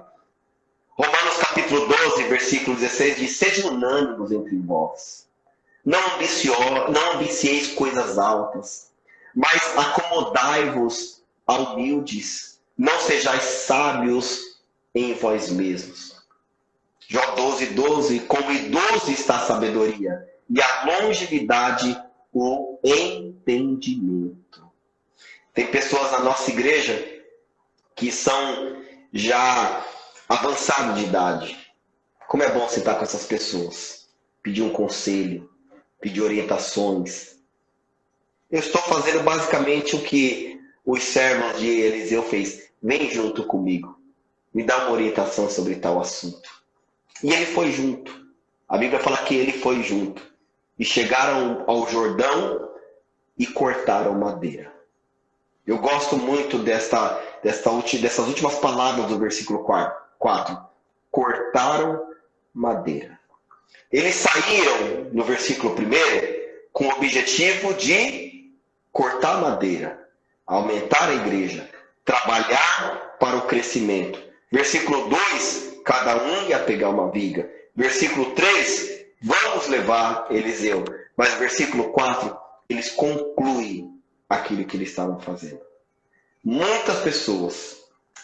Romanos capítulo 12, versículo 16 diz: sede unânimes entre vós. Não ambicieis coisas altas, mas acomodai-vos a humildes. Não sejais sábios em vós mesmos. Jó 12, 12. Como idoso está a sabedoria, e a longevidade o entendimento. Tem pessoas na nossa igreja que são já avançados de idade. Como é bom sentar com essas pessoas, pedir um conselho, pedir orientações. Eu estou fazendo basicamente o que os servos de Eliseu fez. Vem junto comigo, me dá uma orientação sobre tal assunto. E ele foi junto. A Bíblia fala que ele foi junto. E chegaram ao Jordão e cortaram madeira. Eu gosto muito dessas últimas palavras do versículo 4. Cortaram madeira. Eles saíram, no versículo 1, com o objetivo de cortar madeira, aumentar a igreja, trabalhar para o crescimento. Versículo 2, cada um ia pegar uma viga. Versículo 3, vamos levar Eliseu. Mas versículo 4, eles concluem aquilo que eles estavam fazendo. Muitas pessoas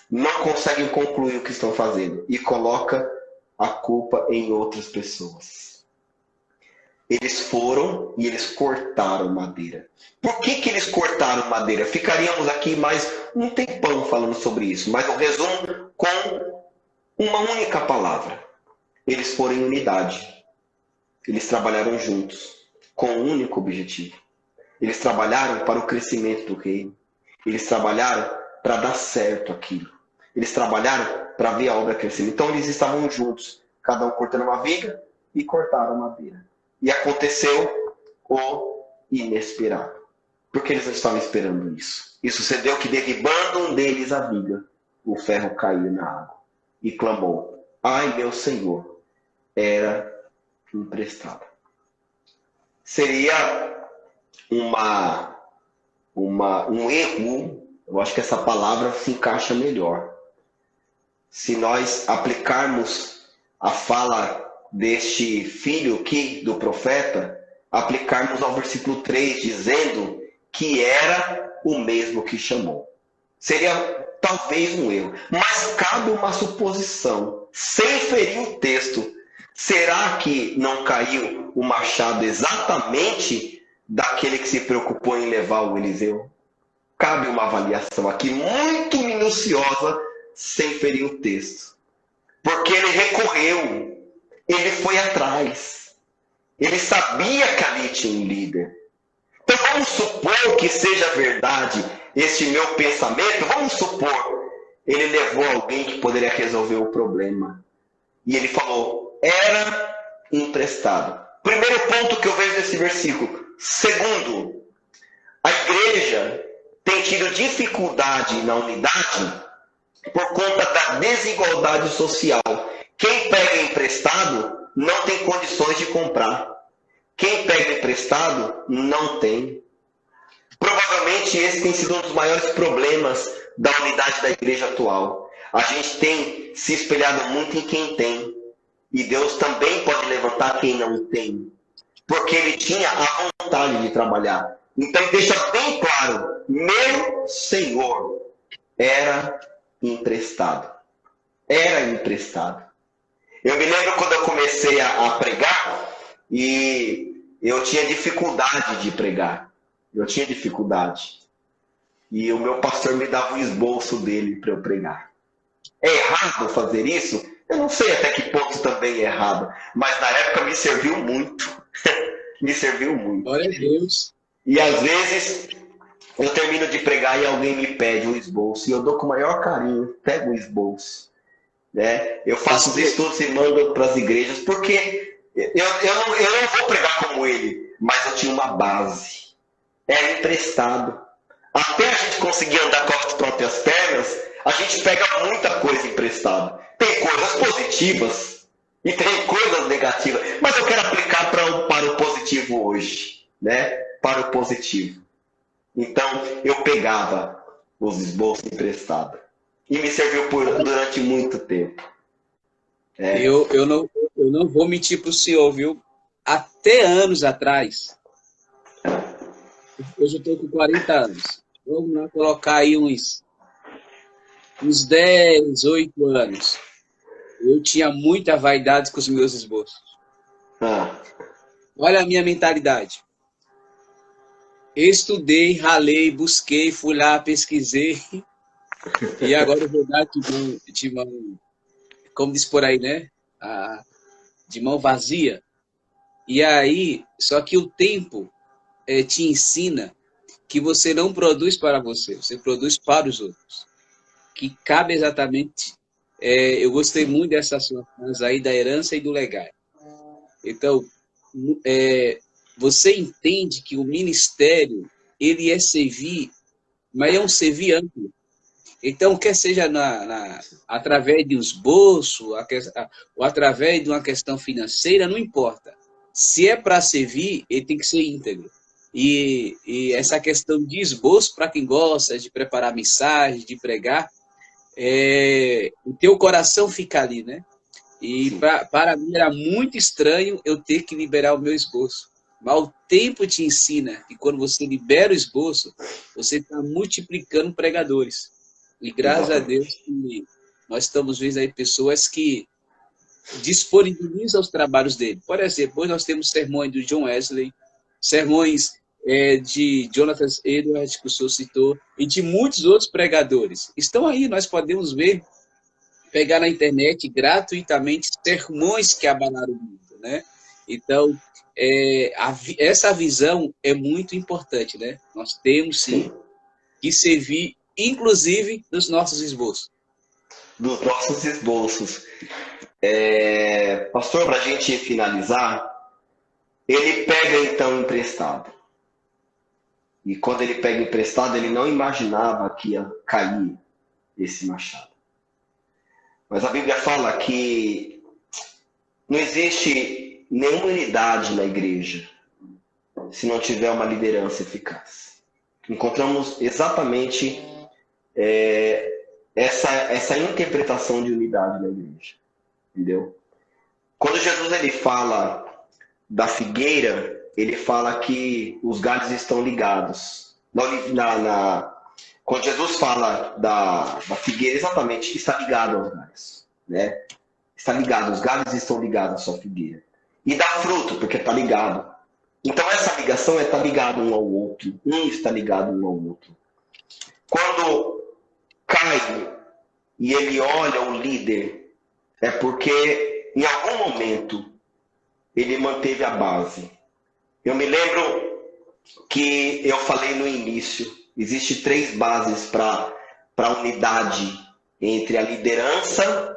não conseguem concluir o que estão fazendo e colocam a culpa em outras pessoas. Eles foram e eles cortaram madeira. Por que que eles cortaram madeira? Ficaríamos aqui mais um tempão falando sobre isso, mas eu resumo com uma única palavra. Eles foram em unidade. Eles trabalharam juntos, com um único objetivo. Eles trabalharam para o crescimento do reino. Eles trabalharam para dar certo aquilo. Eles trabalharam para ver a obra crescendo. Então eles estavam juntos, cada um cortando uma viga e cortaram madeira. E aconteceu o inesperado. Porque eles não estavam esperando isso. E sucedeu que, derribando um deles a viga, o ferro caiu na água. E clamou: ai, meu Senhor, era emprestado. Seria um erro, eu acho que essa palavra se encaixa melhor. Se nós aplicarmos a fala deste filho aqui, do profeta, aplicarmos ao versículo 3, dizendo que era o mesmo que chamou. Seria talvez um erro, mas cabe uma suposição, sem ferir o texto. Será que não caiu o machado exatamente daquele que se preocupou em levar o Eliseu? Cabe uma avaliação aqui muito minuciosa, sem ferir o texto. Porque ele recorreu, ele foi atrás, ele sabia que ali tinha um líder. Então vamos supor que seja verdade este meu pensamento, vamos supor, ele levou alguém que poderia resolver o problema. E ele falou: era emprestado. Primeiro ponto que eu vejo nesse versículo. Segundo, a igreja tem tido dificuldade na unidade por conta da desigualdade social. Quem pega emprestado não tem condições de comprar. Quem pega emprestado não tem. Provavelmente esse tem sido um dos maiores problemas da unidade da igreja atual. A gente tem se espelhado muito em quem tem. E Deus também pode levantar quem não tem. Porque ele tinha a vontade de trabalhar. Então ele deixa bem claro: meu Senhor era emprestado. Era emprestado. Eu me lembro quando eu comecei a pregar e eu tinha dificuldade de pregar. Eu tinha dificuldade. E o meu pastor me dava o esboço dele para eu pregar. É errado fazer isso? Eu não sei até que ponto também é errado. Mas na época me serviu muito. Me serviu muito. Glória a Deus. E às vezes eu termino de pregar e alguém me pede um esboço. E eu dou com o maior carinho, pego o esboço. Né? Eu faço os estudos e mando para as igrejas, porque eu não vou pregar como ele, mas eu tinha uma base. Era emprestado. Até a gente conseguir andar com as próprias pernas, a gente pega muita coisa emprestada. Tem coisas positivas e tem coisas negativas. Mas eu quero aplicar para o positivo hoje. Né? Para o positivo. Então, eu pegava os esboços emprestados. E me serviu durante muito tempo. Eu não vou mentir para o senhor, viu? Até anos atrás, hoje eu estou com 40 anos. Vamos lá colocar aí uns 10, 8 anos. Eu tinha muita vaidade com os meus esboços. Olha a minha mentalidade. Estudei, ralei, busquei, fui lá, pesquisei. E agora eu vou dar de mão, como diz por aí, né? De mão vazia. E aí, só que o tempo te ensina que você não produz para você, você produz para os outros. Que cabe exatamente. Eu gostei muito dessas suas coisas aí, da herança e do legado. Então, você entende que o ministério, ele é servir, mas é um servir amplo. Então, quer seja através de um esboço, ou através de uma questão financeira, não importa. Se é para servir, ele tem que ser íntegro. E essa questão de esboço, para quem gosta de preparar mensagem, de pregar, o teu coração fica ali, né? E para mim era muito estranho eu ter que liberar o meu esboço. Mas o tempo te ensina que quando você libera o esboço, você está multiplicando pregadores. E graças a Deus que nós estamos vendo aí pessoas que disponibiliza os trabalhos dele. Por exemplo, hoje nós temos sermões do John Wesley, sermões de Jonathan Edwards, que o senhor citou, e de muitos outros pregadores. Estão aí, nós podemos ver, pegar na internet gratuitamente sermões que abalaram o mundo, né? Então, essa visão é muito importante, né? Nós temos, sim, que servir, inclusive, dos nossos esboços. Dos nossos esboços. Pastor, para a gente finalizar, ele pega então emprestado. E quando ele pega emprestado, ele não imaginava que ia cair esse machado. Mas a Bíblia fala que não existe nenhuma unidade na igreja se não tiver uma liderança eficaz. Encontramos exatamente essa interpretação de unidade na igreja. Entendeu? Quando Jesus ele fala da figueira, ele fala que os galhos estão ligados. Quando Jesus fala da figueira, exatamente, está ligado aos galhos. Né? Está ligado, os galhos estão ligados à sua figueira. E dá fruto, porque está ligado. Então essa ligação está ligado um ao outro. Um está ligado um ao outro. Quando cai e ele olha o líder, é porque em algum momento ele manteve a base. Eu me lembro que eu falei no início, existe 3 bases para a unidade entre a liderança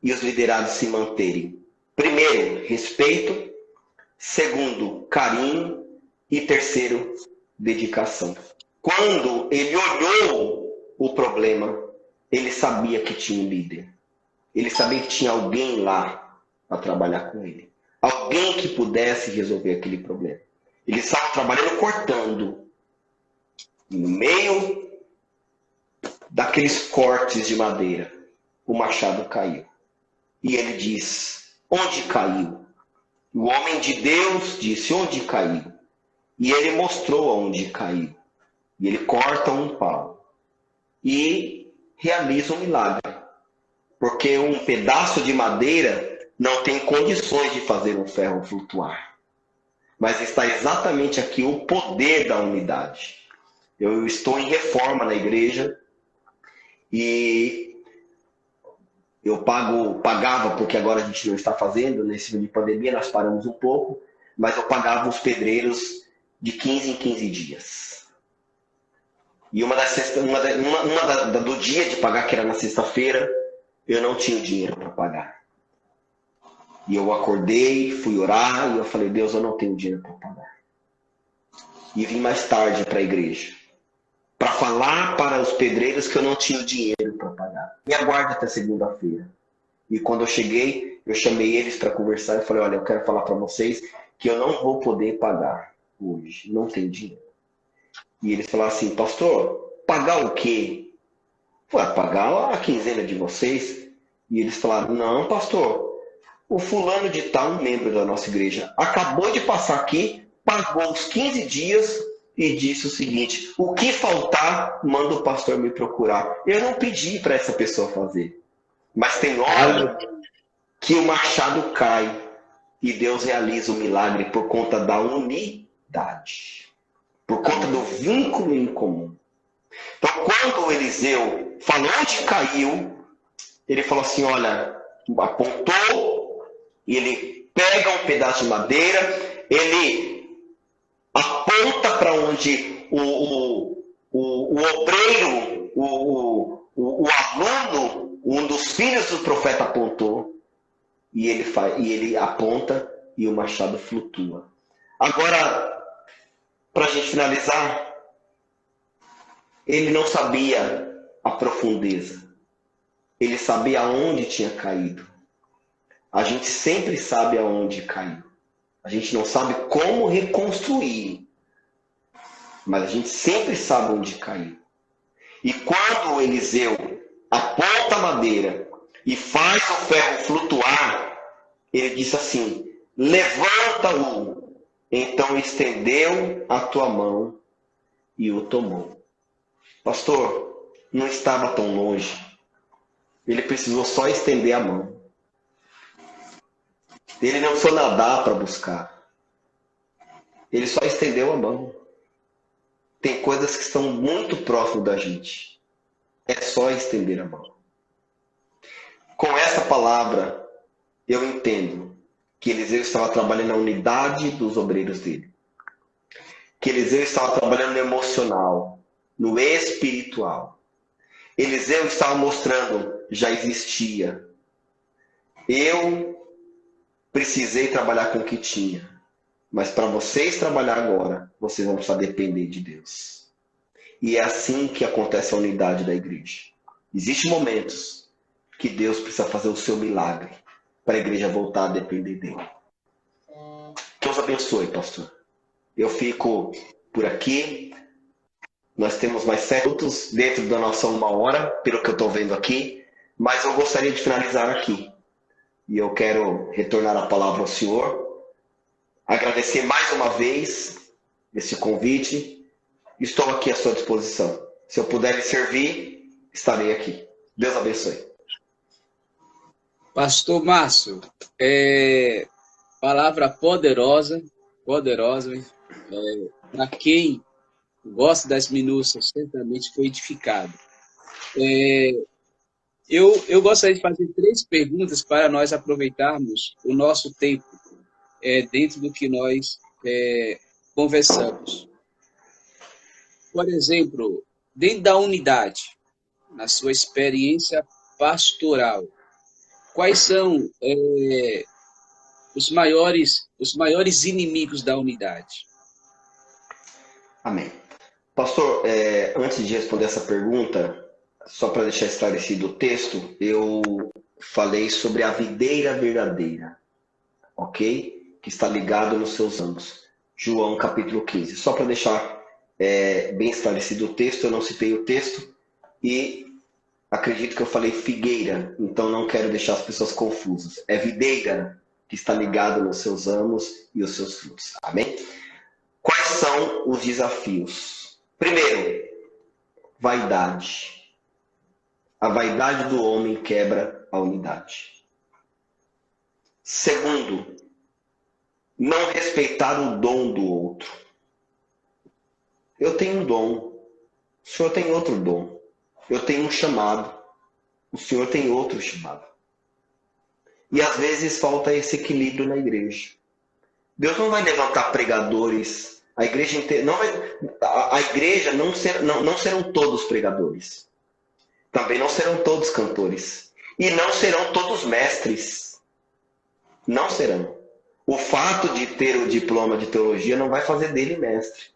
e os liderados se manterem. Primeiro, respeito. Segundo, carinho. E terceiro, dedicação. Quando ele olhou o problema, ele sabia que tinha um líder. Ele sabia que tinha alguém lá para trabalhar com ele. Alguém que pudesse resolver aquele problema. Ele estava trabalhando cortando. E no meio daqueles cortes de madeira, o machado caiu. E ele diz, onde caiu? O homem de Deus disse, onde caiu? E ele mostrou onde caiu. E ele corta um pau. E realiza um milagre. Porque um pedaço de madeira não tem condições de fazer um ferro flutuar. Mas está exatamente aqui o poder da unidade. Eu estou em reforma na igreja e eu pagava, porque agora a gente não está fazendo, nesse tipo de pandemia nós paramos um pouco, mas eu pagava os pedreiros de 15 em 15 dias. E do dia de pagar, que era na sexta-feira, eu não tinha dinheiro para pagar. E eu acordei, fui orar, e eu falei, Deus, eu não tenho dinheiro para pagar. E vim mais tarde para a igreja, para falar para os pedreiros que eu não tinha dinheiro para pagar. Me aguarde até segunda-feira. E quando eu cheguei, eu chamei eles para conversar e falei, olha, eu quero falar para vocês que eu não vou poder pagar hoje, não tenho dinheiro. E eles falaram assim, pastor, pagar o quê? Falei, pagar a quinzena de vocês. E eles falaram, não, pastor, o fulano de tal, um membro da nossa igreja, acabou de passar aqui, pagou os 15 dias e disse o seguinte, o que faltar, manda o pastor me procurar. Eu não pedi para essa pessoa fazer. Mas tem hora que o machado cai e Deus realiza o milagre por conta da unidade. Por conta do vínculo em comum. Então, quando o Eliseu falou onde caiu, ele falou assim, olha, apontou, e ele pega um pedaço de madeira, ele aponta para onde o obreiro, o aluno, um dos filhos do profeta apontou, e ele aponta e o machado flutua. Agora, para a gente finalizar, ele não sabia a profundeza. Ele sabia aonde tinha caído. A gente sempre sabe aonde caiu. A gente não sabe como reconstruir. Mas a gente sempre sabe onde caiu. E quando o Eliseu aponta a madeira e faz o ferro flutuar, ele disse assim, levanta-o. Então estendeu a tua mão e o tomou. Pastor, não estava tão longe. Ele precisou só estender a mão. Ele não foi nadar para buscar. Ele só estendeu a mão. Tem coisas que estão muito próximas da gente. É só estender a mão. Com essa palavra, eu entendo que Eliseu estava trabalhando na unidade dos obreiros dele. Que Eliseu estava trabalhando no emocional, no espiritual. Eliseu estava mostrando, já existia. Eu precisei trabalhar com o que tinha. Mas para vocês trabalhar agora, vocês vão precisar depender de Deus. E é assim que acontece a unidade da igreja. Existem momentos que Deus precisa fazer o seu milagre para a igreja voltar a depender dele. Deus abençoe, pastor. Eu fico por aqui. Nós temos mais 7 minutos dentro da nossa 1 hora, pelo que eu estou vendo aqui. Mas eu gostaria de finalizar aqui. E eu quero retornar a palavra ao senhor. Agradecer mais uma vez esse convite. Estou aqui à sua disposição. Se eu puder lhe servir, estarei aqui. Deus abençoe. Pastor Márcio, palavra poderosa, poderosa. Para quem gosta das minúcias, certamente foi edificado. Eu gostaria de fazer 3 perguntas para nós aproveitarmos o nosso tempo dentro do que nós conversamos. Por exemplo, dentro da unidade, na sua experiência pastoral, quais são os maiores inimigos da unidade? Amém. Pastor, antes de responder essa pergunta, só para deixar esclarecido o texto, eu falei sobre a videira verdadeira, ok? Que está ligado nos seus ramos. João capítulo 15. Só para deixar bem esclarecido o texto, eu não citei o texto e acredito que eu falei figueira, então não quero deixar as pessoas confusas. É videira que está ligado nos seus ramos e os seus frutos. Amém? Quais são os desafios? Primeiro, vaidade. A vaidade do homem quebra a unidade. Segundo, não respeitar o dom do outro. Eu tenho um dom, o senhor tem outro dom. Eu tenho um chamado, o senhor tem outro chamado. E às vezes falta esse equilíbrio na igreja. Deus não vai levantar pregadores, a igreja inteira, a igreja não serão todos pregadores. Também não serão todos cantores. E não serão todos mestres. Não serão. O fato de ter o diploma de teologia não vai fazer dele mestre.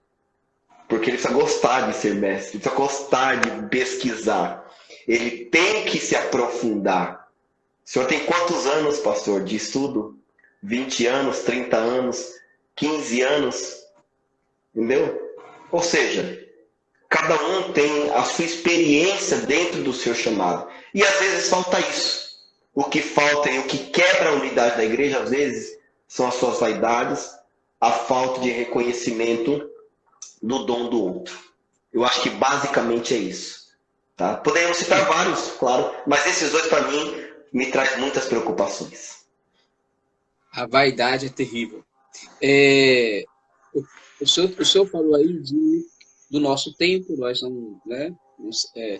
Porque ele precisa gostar de ser mestre, ele precisa gostar de pesquisar. Ele tem que se aprofundar. O senhor tem quantos anos, pastor, de estudo? 20 anos, 30 anos, 15 anos? Entendeu? Ou seja, cada um tem a sua experiência dentro do seu chamado. E às vezes falta isso. O que falta e o que quebra a unidade da igreja, às vezes, são as suas vaidades, a falta de reconhecimento do dom do outro. Eu acho que basicamente é isso. Tá? Poderíamos citar vários, claro, mas esses 2 para mim me traz muitas preocupações. A vaidade é terrível. O senhor falou aí do nosso tempo, nós não, né,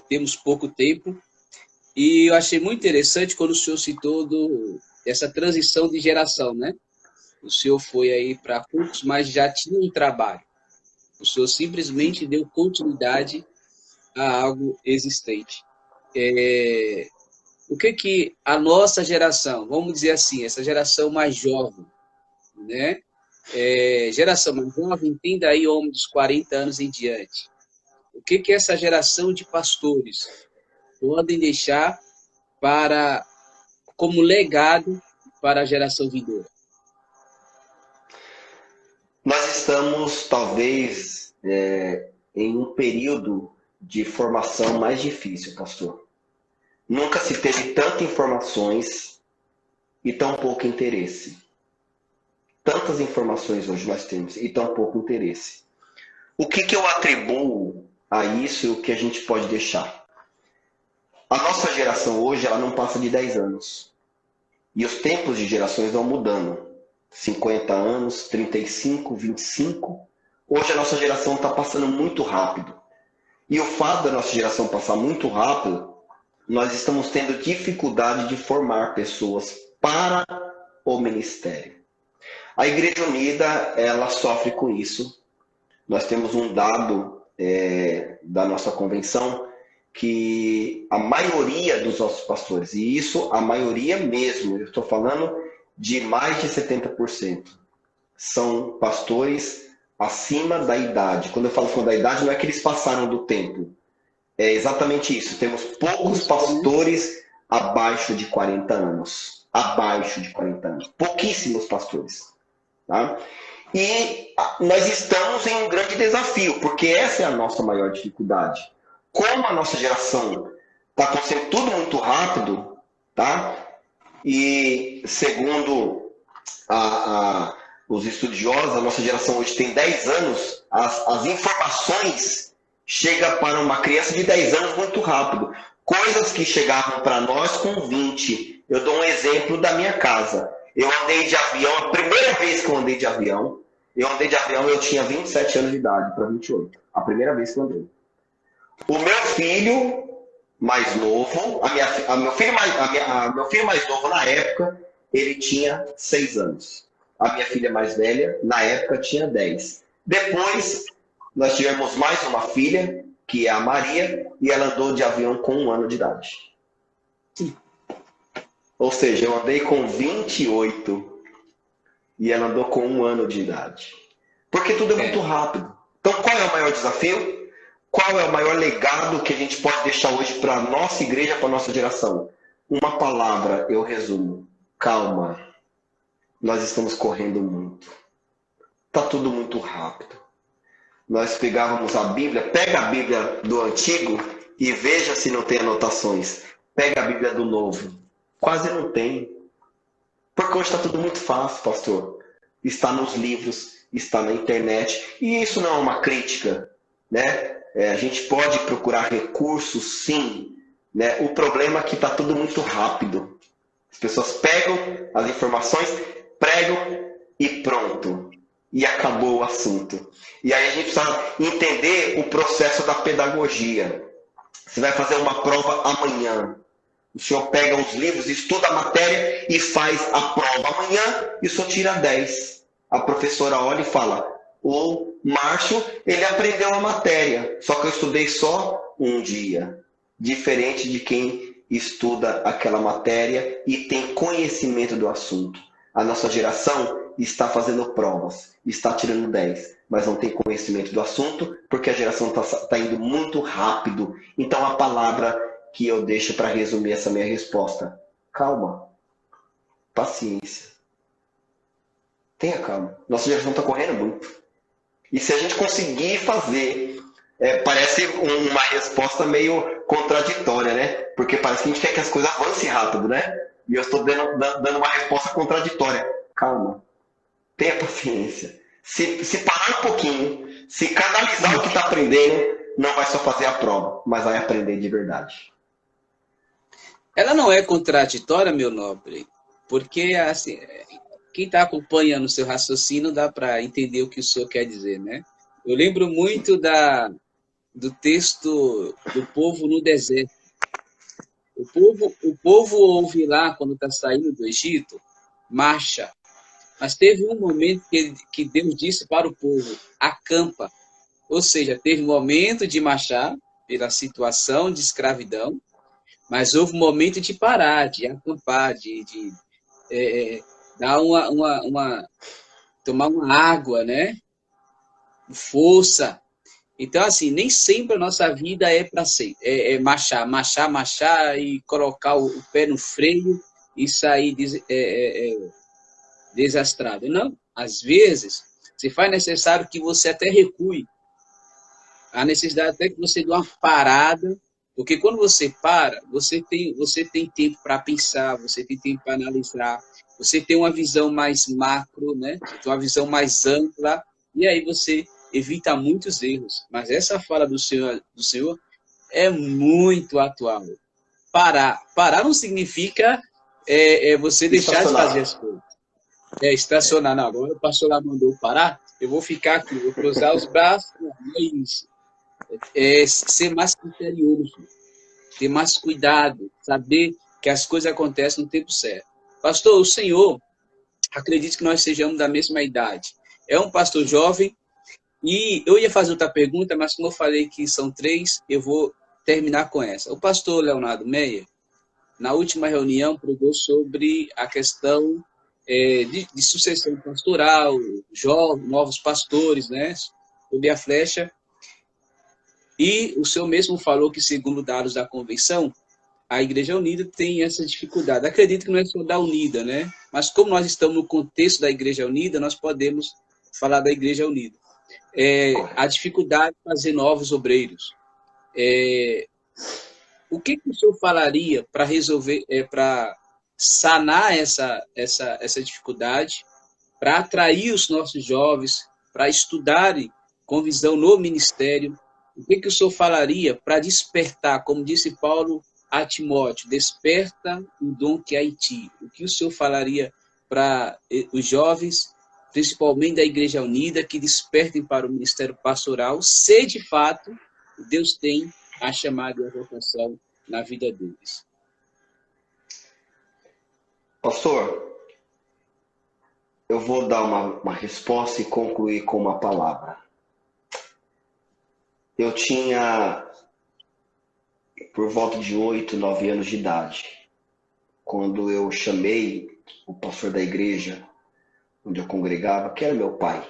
temos pouco tempo, e eu achei muito interessante quando o senhor citou essa transição de geração, né? O senhor foi aí para poucos, mas já tinha um trabalho. O senhor simplesmente deu continuidade a algo existente. O que a nossa geração, vamos dizer assim, essa geração mais jovem, né? Geração mais jovem, entenda aí homem dos 40 anos em diante. O que essa geração de pastores podem deixar como legado para a geração vindoura? Nós estamos, talvez, em um período de formação mais difícil, pastor. Nunca se teve tantas informações e tão pouco interesse. Tantas informações hoje nós temos e tão pouco interesse. O que eu atribuo a isso e o que a gente pode deixar? A nossa geração hoje, ela não passa de 10 anos. E os tempos de gerações vão mudando. 50 anos, 35, 25. Hoje a nossa geração está passando muito rápido. E o fato da nossa geração passar muito rápido, nós estamos tendo dificuldade de formar pessoas para o ministério. A Igreja Unida, ela sofre com isso. Nós temos um dado da nossa convenção que a maioria dos nossos pastores, e isso a maioria mesmo, eu estou falando de mais de 70%, são pastores acima da idade. Quando eu falo acima da idade, não é que eles passaram do tempo. É exatamente isso. Temos poucos pastores abaixo de 40 anos. Abaixo de 40 anos. Pouquíssimos pastores. Tá? E nós estamos em um grande desafio, porque essa é a nossa maior dificuldade. Como a nossa geração está acontecendo tudo muito rápido, tá? E segundo os estudiosos, a nossa geração hoje tem 10 anos, as informações chegam para uma criança de 10 anos muito rápido. Coisas que chegavam para nós com 20. Eu dou um exemplo da minha casa. Eu andei de avião, a primeira vez que eu andei de avião, eu tinha 27 anos de idade, para 28. A primeira vez que eu andei. O meu filho mais novo, meu filho mais novo na época, ele tinha 6 anos. A minha filha mais velha, na época, tinha 10. Depois, nós tivemos mais uma filha, que é a Maria, e ela andou de avião com 1 ano de idade. Ou seja, eu andei com 28 e ela andou com 1 ano de idade. Porque tudo é muito rápido. Então, qual é o maior desafio? Qual é o maior legado que a gente pode deixar hoje para a nossa igreja, para a nossa geração? Uma palavra, eu resumo. Calma. Nós estamos correndo muito. Está tudo muito rápido. Nós pegávamos a Bíblia, pega a Bíblia do Antigo e veja se não tem anotações. Pega a Bíblia do Novo. Quase não tem. Porque hoje está tudo muito fácil, pastor. Está nos livros, está na internet. E isso não é uma crítica, né? A gente pode procurar recursos, sim. Né? O problema é que está tudo muito rápido. As pessoas pegam as informações, pregam e pronto. E acabou o assunto. E aí a gente precisa entender o processo da pedagogia. Você vai fazer uma prova amanhã. O senhor pega os livros, estuda a matéria e faz a prova amanhã e só tira 10. A professora olha e fala: o Márcio, ele aprendeu a matéria, só que eu estudei só um dia. Diferente de quem estuda aquela matéria e tem conhecimento do assunto. A nossa geração está fazendo provas, está tirando 10, mas não tem conhecimento do assunto, porque a geração está indo muito rápido. Então a palavra que eu deixo para resumir essa minha resposta: calma, paciência. Tenha calma. Nossa geração está correndo muito. E se a gente conseguir fazer, parece uma resposta meio contraditória, né? Porque parece que a gente quer que as coisas avancem rápido, né? E eu estou dando uma resposta contraditória. Calma. Tenha paciência. Se parar um pouquinho, se canalizar o que está aprendendo, não vai só fazer a prova, mas vai aprender de verdade. Ela não é contraditória, meu nobre, porque assim, quem está acompanhando o seu raciocínio dá para entender o que o senhor quer dizer, né? Eu lembro muito do texto do povo no deserto. O povo ouve lá, quando está saindo do Egito, marcha. Mas teve um momento que Deus disse para o povo: acampa. Ou seja, teve um momento de marchar pela situação de escravidão, mas houve um momento de parar, de acampar, de dar tomar uma água, né? Força. Então, assim, nem sempre a nossa vida é para ser, marchar e colocar o pé no freio e sair desastrado. Não, às vezes, se faz necessário que você até recue. Há necessidade até que você dê uma parada, porque quando você para, você tem tempo para pensar, você tem tempo para analisar, você tem uma visão mais macro, né? Uma visão mais ampla, e aí você evita muitos erros. Mas essa fala do Senhor é muito atual. Parar não significa é você deixar de fazer as Estacionar. coisas. É, estacionar. Não, agora o pastor lá mandou parar, eu vou ficar aqui, vou cruzar os braços. Não, não é isso. É ser mais criterioso, ter mais cuidado, saber que as coisas acontecem no tempo certo. Pastor, o senhor, acredito que nós sejamos da mesma idade. É um pastor jovem e eu ia fazer outra pergunta, mas como eu falei que são três, eu vou terminar com essa. O pastor Leonardo Meyer, na última reunião, pregou sobre a questão de sucessão pastoral, jovens, novos pastores, né? Sobre a flecha. E o senhor mesmo falou que, segundo dados da convenção, a Igreja Unida tem essa dificuldade. Acredito que não é só da Unida, né? Mas como nós estamos no contexto da Igreja Unida, nós podemos falar da Igreja Unida. A Correto. dificuldade de fazer novos obreiros. O que o senhor falaria para resolver, para sanar essa dificuldade, para atrair os nossos jovens, para estudarem com visão no ministério? O que o senhor falaria para despertar, como disse Paulo a Timóteo, desperta o dom que há em ti? O que o senhor falaria para os jovens, principalmente da Igreja Unida, que despertem para o ministério pastoral, se de fato Deus tem a chamada e a vocação na vida deles? Pastor, eu vou dar uma resposta e concluir com uma palavra. Eu tinha por volta de 8, 9 anos de idade, quando eu chamei o pastor da igreja onde eu congregava, que era meu pai,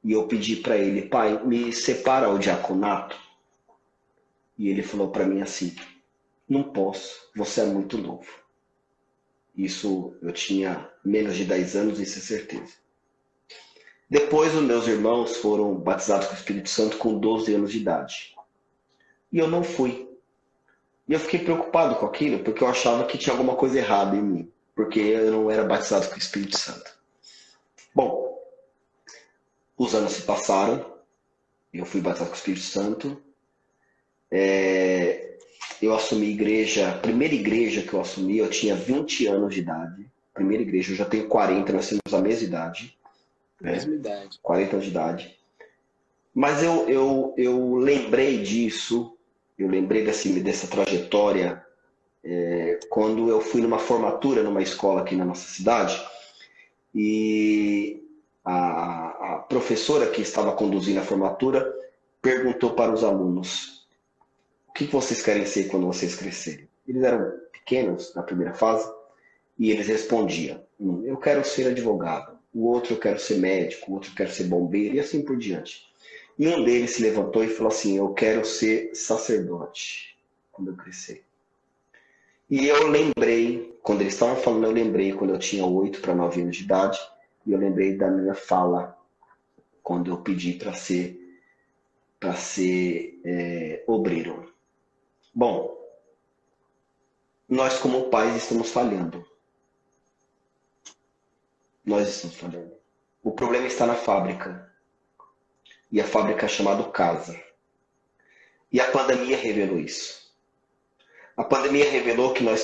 e eu pedi para ele: pai, me separa o diaconato. E ele falou para mim assim: não posso, você é muito novo. Isso eu tinha menos de 10 anos, isso é certeza. Depois os meus irmãos foram batizados com o Espírito Santo com 12 anos de idade. E eu não fui. E eu fiquei preocupado com aquilo, porque eu achava que tinha alguma coisa errada em mim, porque eu não era batizado com o Espírito Santo. Bom, os anos se passaram, eu fui batizado com o Espírito Santo. Eu assumi igreja, a primeira igreja que eu assumi, eu tinha 20 anos de idade. Primeira igreja, eu já tenho 40, nós temos a mesma idade. Mesma Né? idade. 40 anos de idade. Mas eu lembrei disso, eu lembrei dessa trajetória quando eu fui numa formatura numa escola aqui na nossa cidade, e a professora que estava conduzindo a formatura perguntou para os alunos: o que vocês querem ser quando vocês crescerem? Eles eram pequenos na primeira fase e eles respondiam: eu quero ser advogado, o outro eu quero ser médico, o outro eu quero ser bombeiro, e assim por diante. E um deles se levantou e falou assim: eu quero ser sacerdote quando eu crescer. E eu lembrei, quando eles estavam falando, eu lembrei quando eu tinha 8 para 9 anos de idade, e eu lembrei da minha fala quando eu pedi para ser obreiro. Bom, nós como pais estamos falhando. Nós estamos falhando. O problema está na fábrica. E a fábrica é chamada casa. E a pandemia revelou isso. A pandemia revelou que nós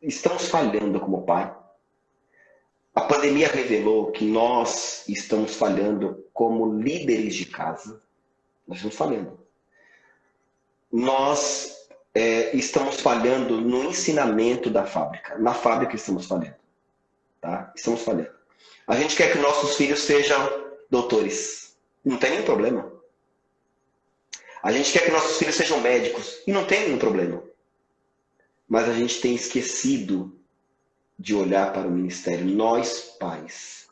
estamos falhando como pai. A pandemia revelou que nós estamos falhando como líderes de casa. Nós estamos falhando. Nós estamos falhando no ensinamento da fábrica. Na fábrica estamos falhando. Tá? Estamos falhando. A gente quer que nossos filhos sejam doutores. Não tem nenhum problema. A gente quer que nossos filhos sejam médicos. E não tem nenhum problema. Mas a gente tem esquecido de olhar para o ministério. Nós, pais.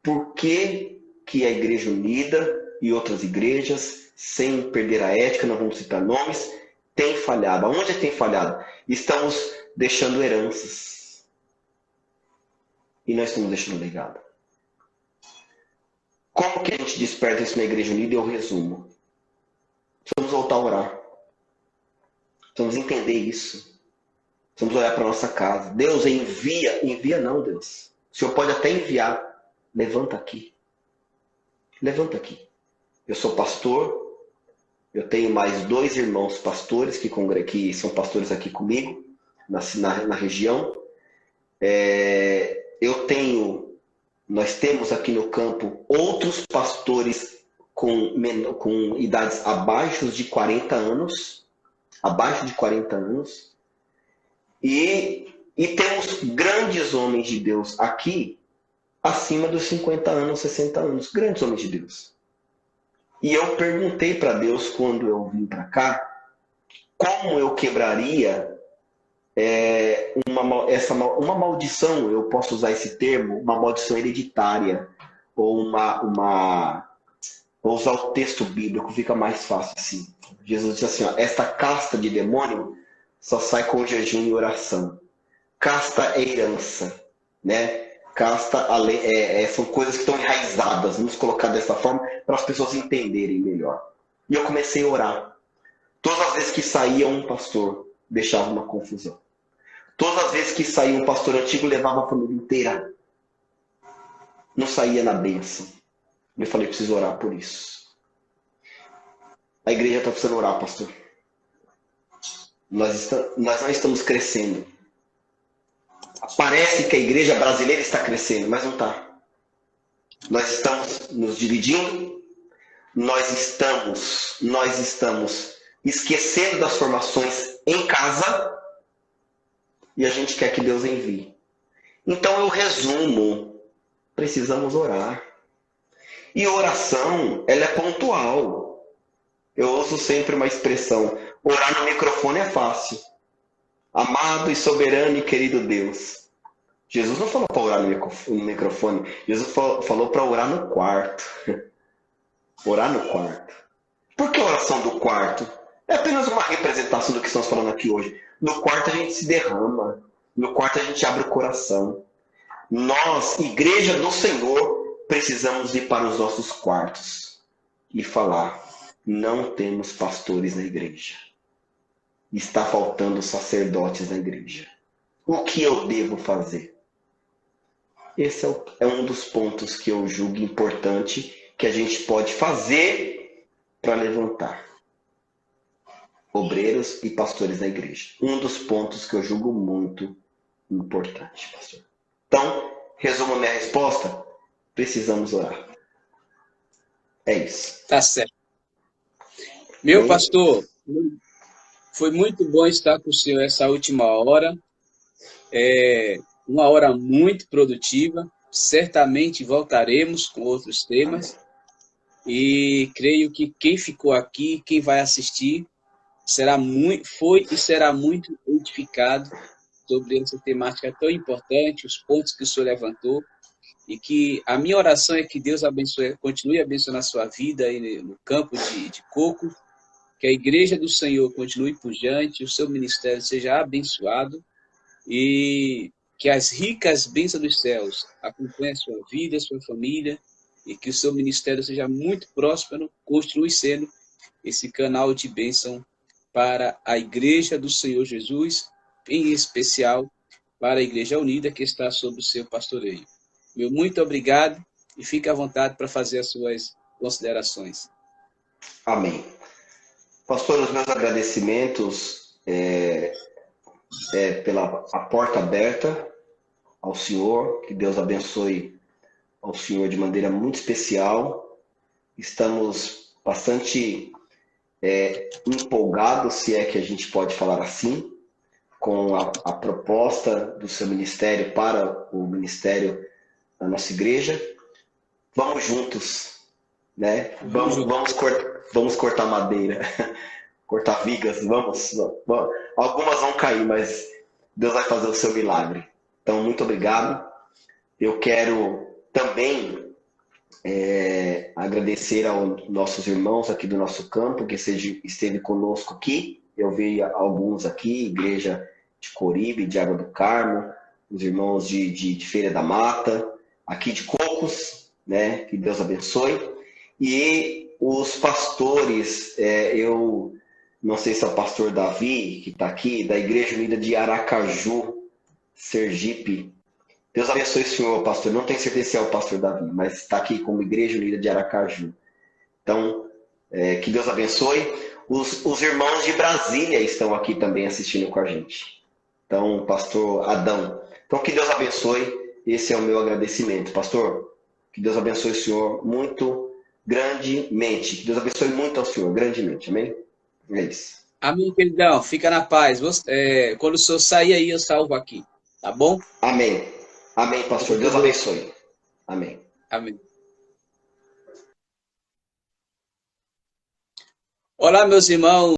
Por que que a Igreja Unida e outras igrejas, sem perder a ética, não vamos citar nomes, tem falhado? Aonde tem falhado? Estamos deixando heranças. E nós estamos deixando legado. Como que a gente desperta isso na Igreja Unida? Eu resumo. Precisamos voltar a orar. Precisamos entender isso. Precisamos olhar para a nossa casa. Deus envia. Envia não, Deus. O Senhor pode até enviar. Levanta aqui. Levanta aqui. Eu sou pastor. Eu tenho mais 2 irmãos pastores que são pastores aqui comigo. na região. Nós temos aqui no campo outros pastores com idades abaixo de 40 anos, e temos grandes homens de Deus aqui, acima dos 50 anos, 60 anos, grandes homens de Deus. E eu perguntei para Deus, quando eu vim para cá, como eu quebraria uma maldição, eu posso usar esse termo, uma maldição hereditária, ou vou usar o texto bíblico, fica mais fácil assim. Jesus disse assim, ó, esta casta de demônio só sai com jejum e oração. Casta é herança, né? Casta são coisas que estão enraizadas, vamos colocar dessa forma, para as pessoas entenderem melhor. E eu comecei a orar. Todas as vezes que saía um pastor, deixava uma confusão. Todas as vezes que saía um pastor antigo, levava a família inteira. Não saía na bênção. Eu falei, preciso orar por isso. A igreja está precisando orar, pastor. Nós não estamos crescendo. Parece que a igreja brasileira está crescendo, mas não está. Nós estamos nos dividindo, nós estamos esquecendo das formações em casa, e a gente quer que Deus envie. Então eu resumo, precisamos orar. E oração, ela é pontual. Eu uso sempre uma expressão, orar no microfone é fácil. Amado e soberano e querido Deus. Jesus não falou para orar no microfone, Jesus falou para orar no quarto. Orar no quarto. Por que a oração do quarto? É apenas uma representação do que estamos falando aqui hoje. No quarto a gente se derrama. No quarto a gente abre o coração. Nós, igreja do Senhor, precisamos ir para os nossos quartos e falar, não temos pastores na igreja. Está faltando sacerdotes na igreja. O que eu devo fazer? Esse é um dos pontos que eu julgo importante que a gente pode fazer para levantar obreiros e pastores na igreja. Um dos pontos que eu julgo muito importante, pastor. Então, resumo minha resposta. Precisamos orar. É isso. Tá certo. Meu pastor, foi muito bom estar com o senhor essa última hora. Uma hora muito produtiva. Certamente voltaremos com outros temas. E creio que quem ficou aqui, quem vai assistir, foi e será muito edificado sobre essa temática tão importante, os pontos que o senhor levantou. E que a minha oração é que Deus abençoe, continue abençoando a sua vida aí no campo de coco, que a igreja do Senhor continue pujante, o seu ministério seja abençoado e que as ricas bênçãos dos céus acompanhem a sua vida, a sua família e que o seu ministério seja muito próspero, continue sendo esse canal de bênção para a igreja do Senhor Jesus, em especial para a Igreja Unida que está sob o seu pastoreio. Meu muito obrigado e fique à vontade para fazer as suas considerações. Amém. Pastor, os meus agradecimentos pela a porta aberta ao Senhor, que Deus abençoe ao Senhor de maneira muito especial. Estamos bastante empolgados, se é que a gente pode falar assim, com a proposta do seu ministério para o ministério da nossa igreja. Vamos juntos, né? Vamos cortar madeira, cortar vigas, vamos. Algumas vão cair, mas Deus vai fazer o seu milagre. Então, muito obrigado. Eu quero também agradecer aos nossos irmãos aqui do nosso campo, que esteve conosco aqui. Eu vi alguns aqui, Igreja de Coribe, de Água do Carmo, os irmãos de Feira da Mata, aqui de Cocos, né? Que Deus abençoe. E os pastores, eu não sei se é o pastor Davi, que está aqui, da Igreja Unida de Aracaju, Sergipe. Deus abençoe o senhor, pastor. Não tenho certeza se é o pastor Davi, mas está aqui como Igreja Unida de Aracaju. Então, que Deus abençoe. Os irmãos de Brasília estão aqui também assistindo com a gente. Então, pastor Adão. Então, que Deus abençoe. Esse é o meu agradecimento, pastor. Que Deus abençoe o senhor muito grandemente. Que Deus abençoe muito ao senhor, grandemente. Amém? É isso. Amém, queridão. Fica na paz. Quando o senhor sair aí, eu salvo aqui. Tá bom? Amém. Amém, Fica pastor. com Deus Deus. abençoe. Amém. Amém. Olá, meus irmãos.